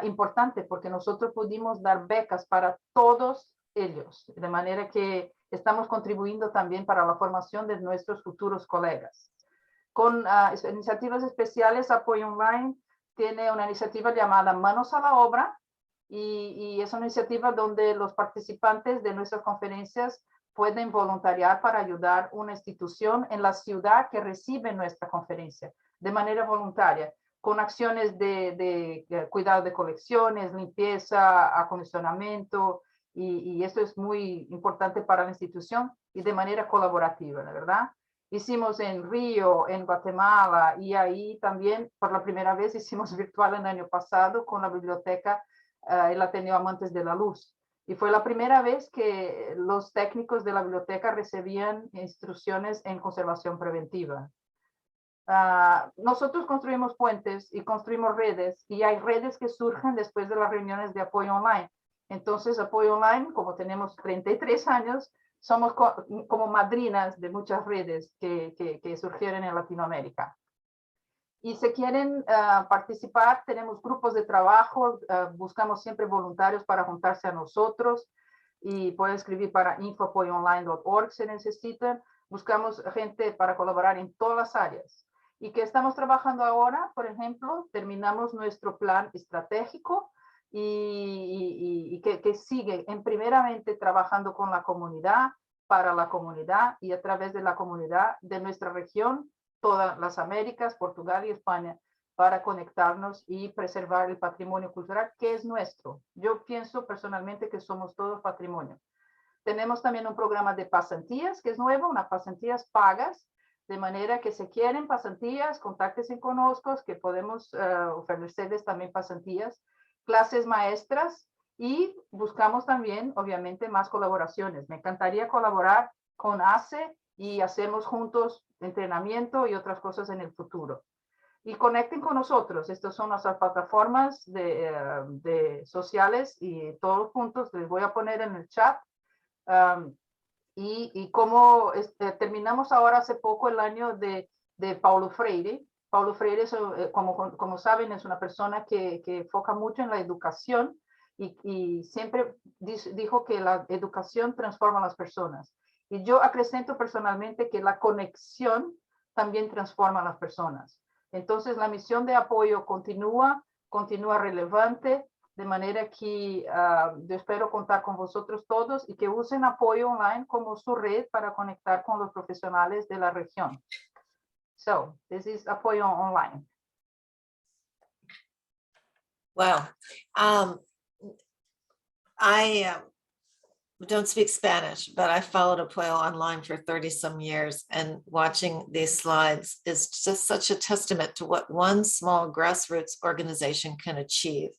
importante porque nosotros pudimos dar becas para todos ellos, de manera que estamos contribuyendo también para la formación de nuestros futuros colegas. Con iniciativas especiales, APOYOnline tiene una iniciativa llamada Manos a la Obra y es una iniciativa donde los participantes de nuestras conferencias pueden voluntariar para ayudar a una institución en la ciudad que recibe nuestra conferencia de manera voluntaria, con acciones de cuidado de colecciones, limpieza, acondicionamiento, y esto es muy importante para la institución y de manera colaborativa, ¿la verdad? Hicimos en Río, en Guatemala, y ahí también por la primera vez hicimos virtual el año pasado con la Biblioteca, el Ateneo Amantes de la Luz. Y fue la primera vez que los técnicos de la biblioteca recibían instrucciones en conservación preventiva. Nosotros construimos puentes y construimos redes, y hay redes que surgen después de las reuniones de apoyo online. Entonces, apoyo online, como tenemos 33 años, somos como madrinas de muchas redes que surgieron en Latinoamérica. Y si quieren participar, tenemos grupos de trabajo, buscamos siempre voluntarios para juntarse a nosotros y pueden escribir para info.apoyonline.org si necesitan. Buscamos gente para colaborar en todas las áreas. Y que estamos trabajando ahora, por ejemplo, terminamos nuestro plan estratégico y que sigue primeramente trabajando con la comunidad, para la comunidad y a través de la comunidad de nuestra región, todas las Américas, Portugal y España, para conectarnos y preservar el patrimonio cultural que es nuestro. Yo pienso personalmente que somos todos patrimonio. Tenemos también un programa de pasantías que es nuevo, unas pasantías pagas, de manera que si quieren pasantías, contáctense con nosotros, que podemos ofrecerles también pasantías, clases maestras y buscamos también, obviamente, más colaboraciones. Me encantaría colaborar con ACE y hacemos juntos entrenamiento y otras cosas en el futuro. Y conecten con nosotros. Estas son nuestras plataformas de sociales y todos juntos les voy a poner en el chat. Y como terminamos ahora hace poco el año de Paulo Freire. Paulo Freire, es, como saben, es una persona que enfoca mucho en la educación y siempre dijo que la educación transforma a las personas. Y yo acrescento personalmente que la conexión también transforma a las personas. Entonces, la misión de apoyo continúa relevante, de manera que yo espero contar con vosotros todos y que usen apoyo online como su red para conectar con los profesionales de la región. So, this is apoyo online. Wow. I don't speak Spanish, but I followed Apoyo online for 30 some years, and watching these slides is just such a testament to what one small grassroots organization can achieve.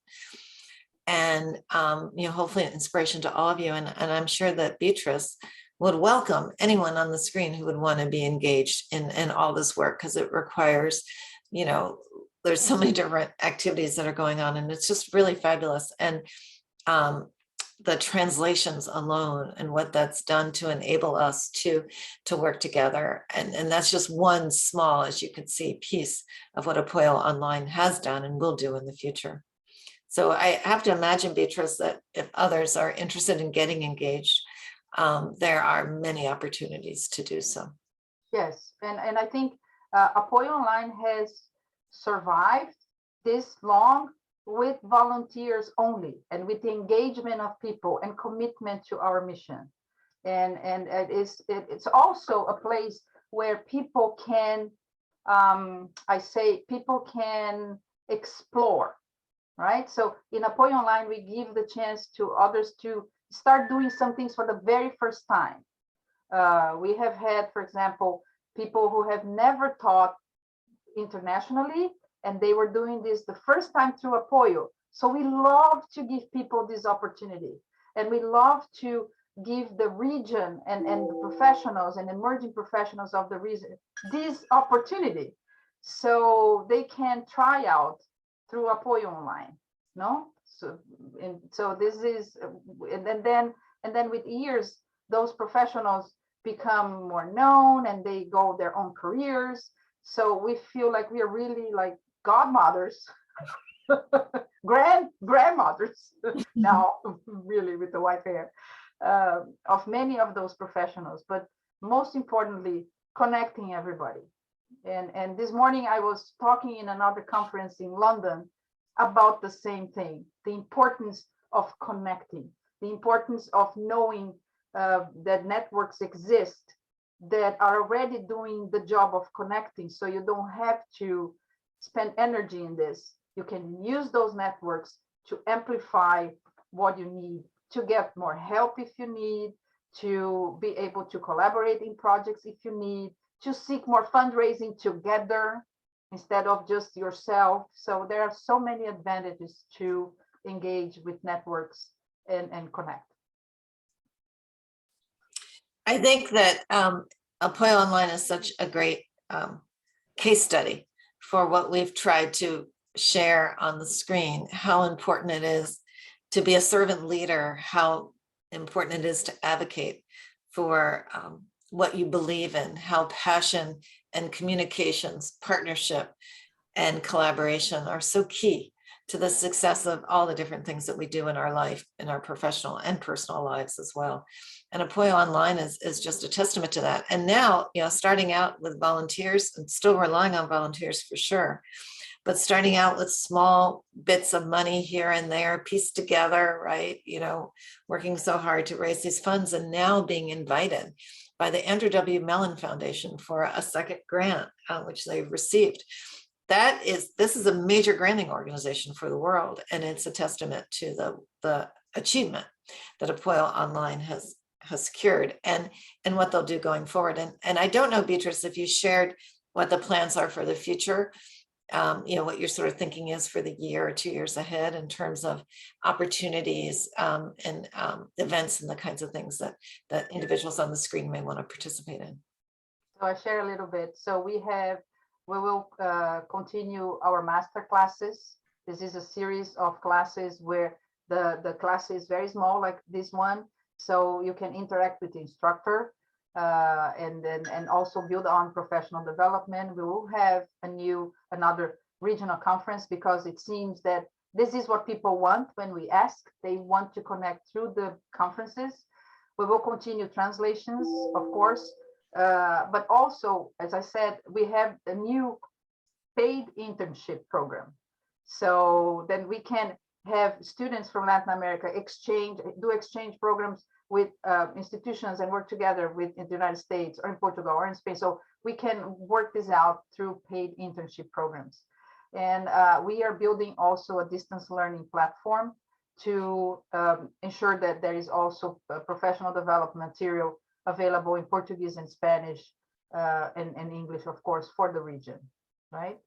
And hopefully an inspiration to all of you. And I'm sure that Beatriz would welcome anyone on the screen who would want to be engaged in all this work, because it requires, there's so many different activities that are going on, and it's just really fabulous. And the translations alone and what that's done to enable us to work together. And that's just one small, as you can see, piece of what APOYOnline has done and will do in the future. So I have to imagine, Beatrice, that if others are interested in getting engaged, there are many opportunities to do so. Yes, and I think APOYOnline has survived this long with volunteers only, and with the engagement of people and commitment to our mission. And it's also a place where people can, people can explore, right? So in APOYOnline, we give the chance to others to start doing some things for the very first time. We have had, for example, people who have never taught internationally, and they were doing this the first time through APOYO. So we love to give people this opportunity, and we love to give the region and the professionals and emerging professionals of the region this opportunity, so they can try out through APOYOnline. No, so this is, and then with years, those professionals become more known and they go their own careers. So we feel like we are really like godmothers, grandmothers now, really, with the white hair, of many of those professionals, but most importantly, connecting everybody. And this morning I was talking in another conference in London about the same thing, the importance of connecting, the importance of knowing that networks exist that are already doing the job of connecting. So you don't have to spend energy in this. You can use those networks to amplify what you need, to get more help if you need, to be able to collaborate in projects if you need, to seek more fundraising together instead of just yourself. So there are so many advantages to engage with networks and connect. I think that APOYOnline is such a great case study for what we've tried to share on the screen, how important it is to be a servant leader, how important it is to advocate for what you believe in, how passion and communications, partnership and collaboration are so key to the success of all the different things that we do in our life, in our professional and personal lives as well. And APOYOnline is just a testament to that. And now, you know, starting out with volunteers and still relying on volunteers for sure, but starting out with small bits of money here and there, pieced together, right? You know, working so hard to raise these funds, and now being invited by the Andrew W. Mellon Foundation for a second grant, which they've received. This is a major granting organization for the world, and it's a testament to the achievement that APOYOnline has secured and what they'll do going forward. And I don't know, Beatrice, if you shared what the plans are for the future, you know, what your sort of thinking is for the year or 2 years ahead in terms of opportunities and events and the kinds of things that individuals on the screen may want to participate in. So I share a little bit. So we will continue our master classes. This is a series of classes where the class is very small, like this one, so you can interact with the instructor and also build on professional development. We will have another regional conference, because it seems that this is what people want when we ask. They want to connect through the conferences. We will continue translations, of course, but also, as I said, we have a new paid internship program. So then we can have students from Latin America do exchange programs with institutions and work together with in the United States or in Portugal or in Spain. So we can work this out through paid internship programs. And we are building also a distance learning platform to ensure that there is also professional development material available in Portuguese and Spanish and English, of course, for the region, right?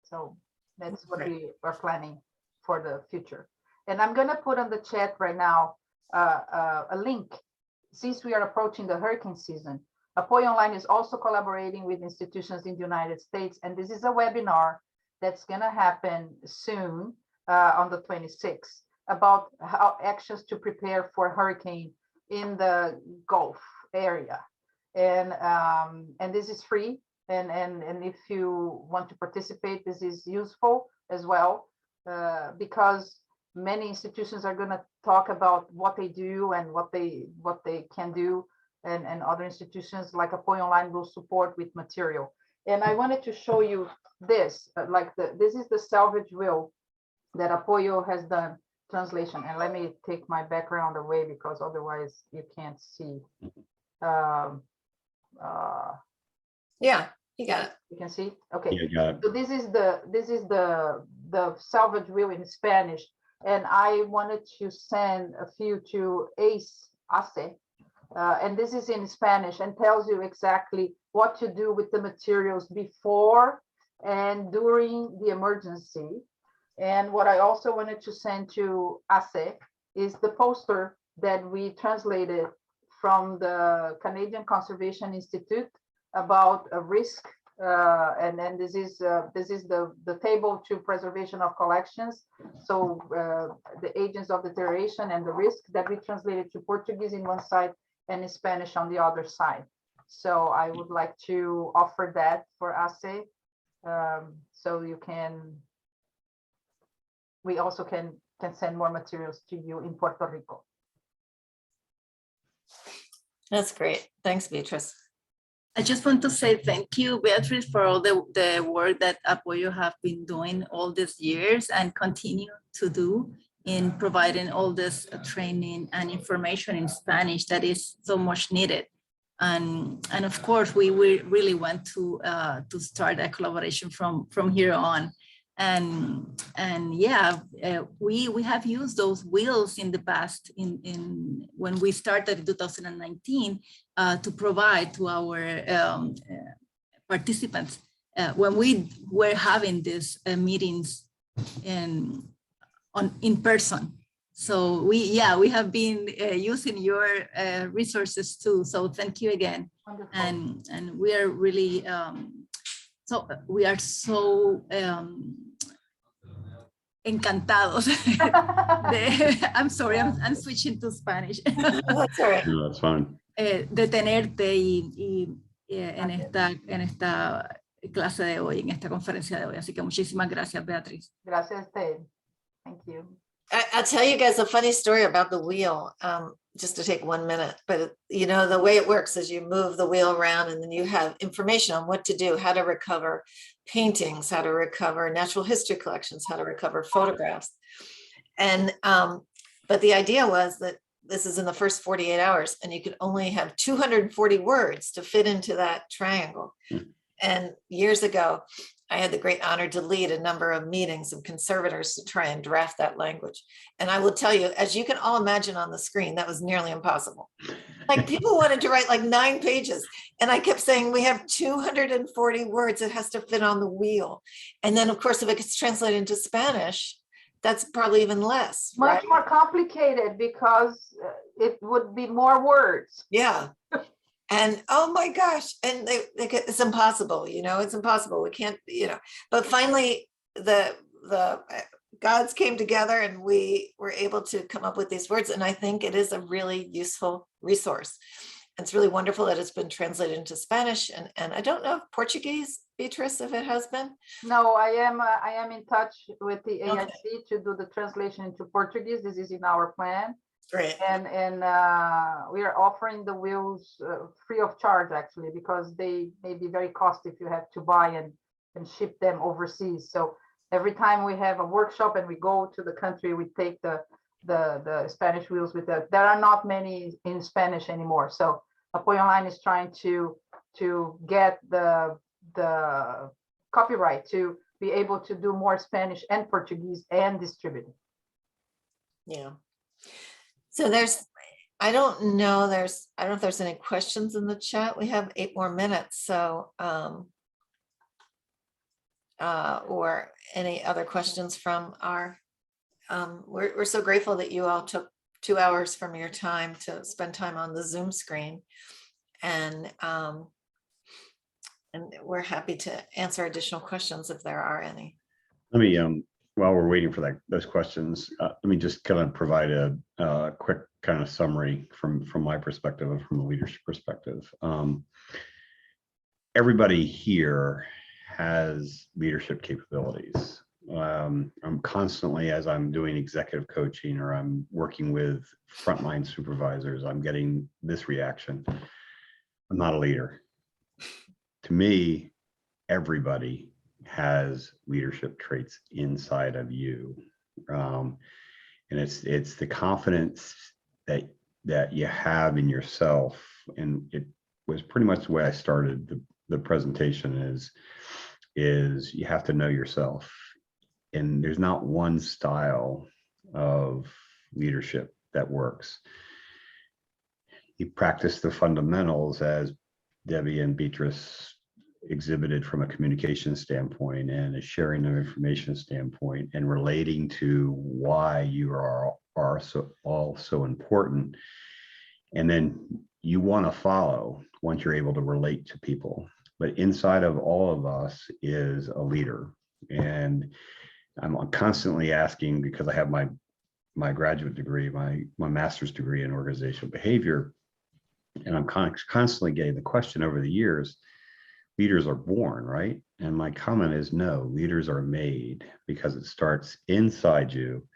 So that's what we are planning for the future. And I'm going to put on the chat right now a link. Since we are approaching the hurricane season, APOYOnline is also collaborating with institutions in the United States, and this is a webinar that's gonna happen soon on the 26th about how actions to prepare for hurricane in the Gulf area. And this is free. And if you want to participate, this is useful as well, because many institutions are going to talk about what they do and what they can do, and other institutions like APOYOnline will support with material. And I wanted to show you this, this is the salvage will that Apoyo has done translation. And let me take my background away because otherwise you can't see. Yeah, you got it. You can see. Okay. Yeah, got it. So this is the salvage will in Spanish, and I wanted to send a few to Ace, and this is in Spanish and tells you exactly what to do with the materials before and during the emergency. And what I also wanted to send to ASE is the poster that we translated from the Canadian Conservation Institute about a risk, and then this is the table to preservation of collections. So the agents of deterioration and the risk that we translated to Portuguese in one side and in Spanish on the other side. So I would like to offer that for ASE, so you can. We also can send more materials to you in Puerto Rico. That's great. Thanks, Beatriz. I just want to say thank you, Beatriz, for all the work that Apoyo have been doing all these years and continue to do in providing all this training and information in Spanish that is so much needed. And of course, we really want to start a collaboration from here on. And yeah, we have used those wheels in the past in when we started in 2019 to provide to our participants when we were having these meetings in person. So we have been using your resources too. So thank you again. Wonderful. And we are really we are so encantados. I'm sorry, I'm switching to Spanish. That's all right. No, that's fine. De tenerte en esta clase de hoy, en esta conferencia de hoy. Así que muchísimas gracias, Beatriz. Gracias, Ted. Thank you. I'll tell you guys a funny story about the wheel, just to take 1 minute. But you know, the way it works is you move the wheel around and then you have information on what to do, how to recover paintings, how to recover natural history collections, how to recover photographs. And but the idea was that this is in the first 48 hours and you could only have 240 words to fit into that triangle. And years ago, I had the great honor to lead a number of meetings of conservators to try and draft that language. And I will tell you, as you can all imagine on the screen, that was nearly impossible. Like people wanted to write like 9 pages. And I kept saying, we have 240 words, it has to fit on the wheel. And then of course, if it gets translated into Spanish, that's probably even less. Much right? more complicated because it would be more words. Yeah. And oh my gosh, and it's impossible, you know, it's impossible. We can't, you know, but finally the gods came together and we were able to come up with these words. And I think it is a really useful resource. It's really wonderful that it's been translated into Spanish. And I don't know if Portuguese, Beatriz, if it has been. No, I am in touch with the AIC to do the translation into Portuguese. This is in our plan. Great. And we are offering the wheels free of charge, actually, because they may be very costly if you have to buy and ship them overseas. So every time we have a workshop and we go to the country, we take the Spanish wheels with us. There are not many in Spanish anymore. So APOYOnline is trying to get the copyright to be able to do more Spanish and Portuguese and distribute it. Yeah. So I don't know if there's any questions in the chat. We have 8 more minutes. So, or any other questions from our, we're so grateful that you all took 2 hours from your time to spend time on the Zoom screen. And we're happy to answer additional questions if there are any. Let me, while we're waiting for those questions, let me just kind of provide a quick kind of summary from my perspective and from a leadership perspective. Everybody here has leadership capabilities. I'm constantly, as I'm doing executive coaching or I'm working with frontline supervisors, I'm getting this reaction. I'm not a leader. To me, everybody has leadership traits inside of you. And it's the confidence that you have in yourself. And it was pretty much the way I started the presentation is you have to know yourself. And there's not one style of leadership that works. You practice the fundamentals as Debbie and Beatrice exhibited from a communication standpoint and a sharing of information standpoint and relating to why you are all so important. And then you want to follow once you're able to relate to people. But inside of all of us is a leader. And I'm constantly asking, because I have my graduate degree, my master's degree in organizational behavior, and I'm constantly getting the question over the years, leaders are born, right? And my comment is no, leaders are made, because it starts inside you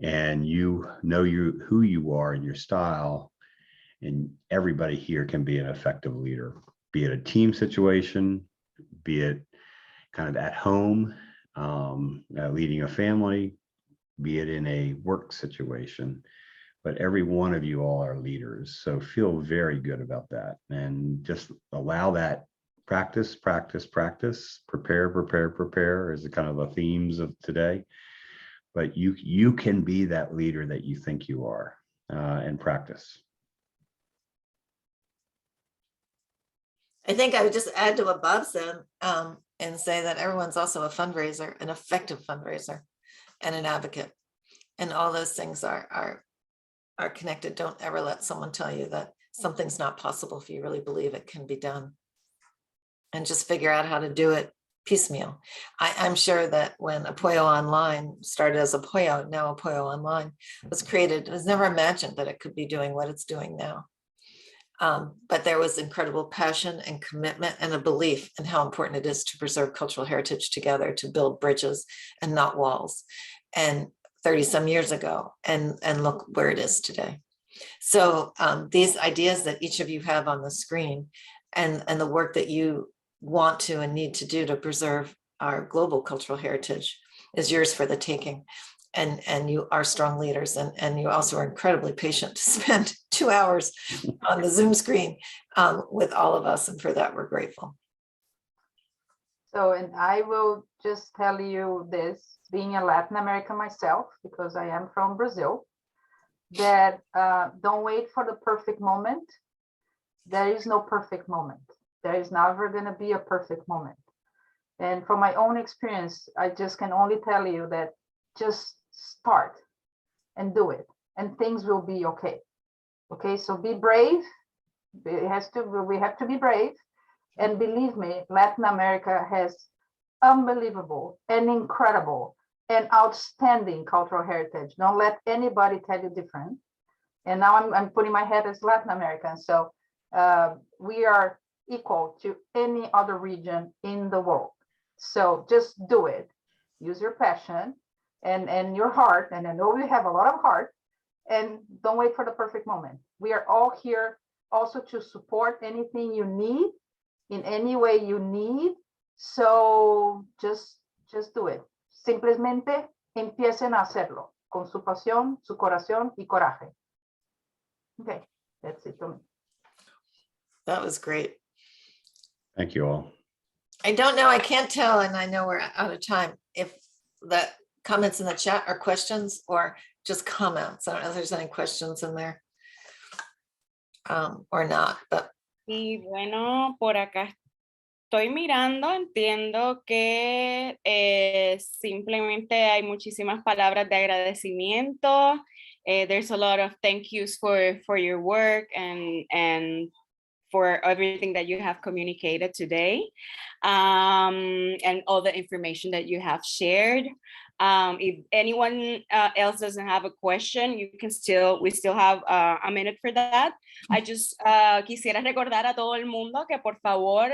and you know who you are and your style, and everybody here can be an effective leader, be it a team situation, be it kind of at home, leading a family, be it in a work situation. But every one of you all are leaders. So feel very good about that and just allow that practice, prepare is the kind of the themes of today. But you can be that leader that you think you are, and practice. I think I would just add to what Bob said and say that everyone's also a fundraiser, an effective fundraiser, and an advocate. And all those things are connected. Don't ever let someone tell you that something's not possible if you really believe it can be done. And just figure out how to do it piecemeal. I'm sure that when APOYOnline started as APOYO, now APOYOnline was created, it was never imagined that it could be doing what it's doing now. But there was incredible passion and commitment and a belief in how important it is to preserve cultural heritage together, to build bridges and not walls. And 30 some years ago, and look where it is today. So these ideas that each of you have on the screen and the work that you want to and need to do to preserve our global cultural heritage is yours for the taking. And you are strong leaders, and you also are incredibly patient to spend 2 hours on the Zoom screen with all of us. And for that, we're grateful. So, and I will just tell you this, being a Latin American myself, because I am from Brazil, that don't wait for the perfect moment. There is no perfect moment. There is never going to be a perfect moment. And from my own experience, I just can only tell you that just start and do it, and things will be okay. Okay, so be brave. We have to be brave. And believe me, Latin America has unbelievable and incredible and outstanding cultural heritage. Don't let anybody tell you different. And now I'm putting my head as Latin American. So we are equal to any other region in the world. So just do it. Use your passion and your heart. And I know we have a lot of heart. And don't wait for the perfect moment. We are all here also to support anything you need in any way you need. So just do it. Simplemente empiecen a hacerlo con su pasión, su corazón y coraje. Okay, that's it for me. That was great. Thank you all. I don't know, I can't tell, and I know we're out of time, if the comments in the chat are questions or just comments. I don't know if there's any questions in there or not, but. Y bueno, por acá estoy mirando, entiendo que simplemente hay muchísimas palabras de agradecimiento. There's a lot of thank yous for your work and for everything that you have communicated today, and all the information that you have shared. If anyone else doesn't have a question, we still have a minute for that. I just quisiera recordar a todo el mundo que por favor,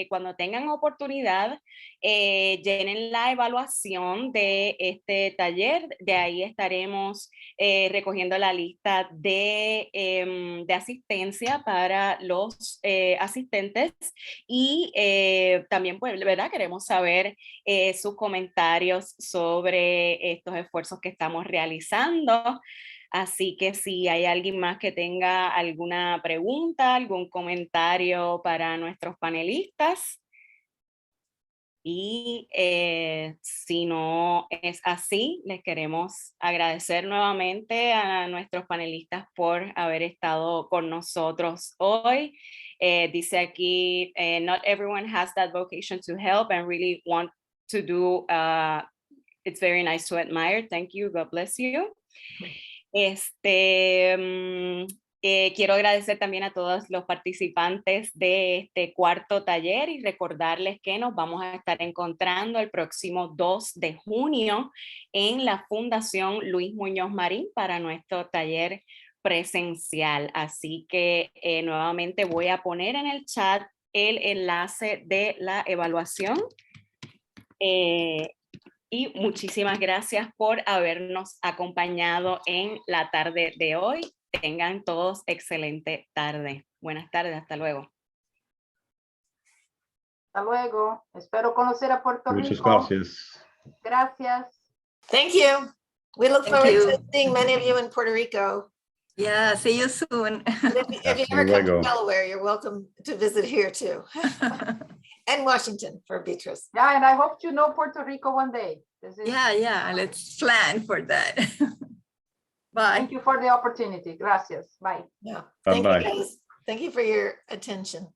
cuando tengan oportunidad, llenen la evaluación de este taller. De ahí estaremos recogiendo la lista de asistencia para los asistentes, y también, pues, ¿verdad? Queremos saber sus comentarios sobre estos esfuerzos que estamos realizando. Así que si hay alguien más que tenga alguna pregunta, algún comentario para nuestros panelistas. Y si no es así, les queremos agradecer nuevamente a nuestros panelistas por haber estado con nosotros hoy. Dice aquí, not everyone has that vocation to help and really want to do. It's very nice to admire. Thank you. God bless you. Quiero agradecer también a todos los participantes de este cuarto taller y recordarles que nos vamos a estar encontrando el próximo 2 de junio en la Fundación Luis Muñoz Marín para nuestro taller presencial. Así que nuevamente voy a poner en el chat el enlace de la evaluación. Y muchísimas gracias por habernos acompañado en la tarde de hoy. Tengan todos excelente tarde. Buenas tardes, hasta luego. Hasta luego. Espero conocer a Puerto Muchas Rico. gracias. Gracias. Thank you. We look Thank forward you. to seeing many of you in Puerto Rico. Yeah, see you soon. And if you Hasta ever come to luego. Delaware, you're welcome to visit here too. And Washington for Beatriz. Yeah, and I hope to know Puerto Rico one day. Yeah, let's plan for that. Bye. Thank you for the opportunity. Gracias. Bye. Yeah. Bye-bye. Thank you guys. Thank you for your attention.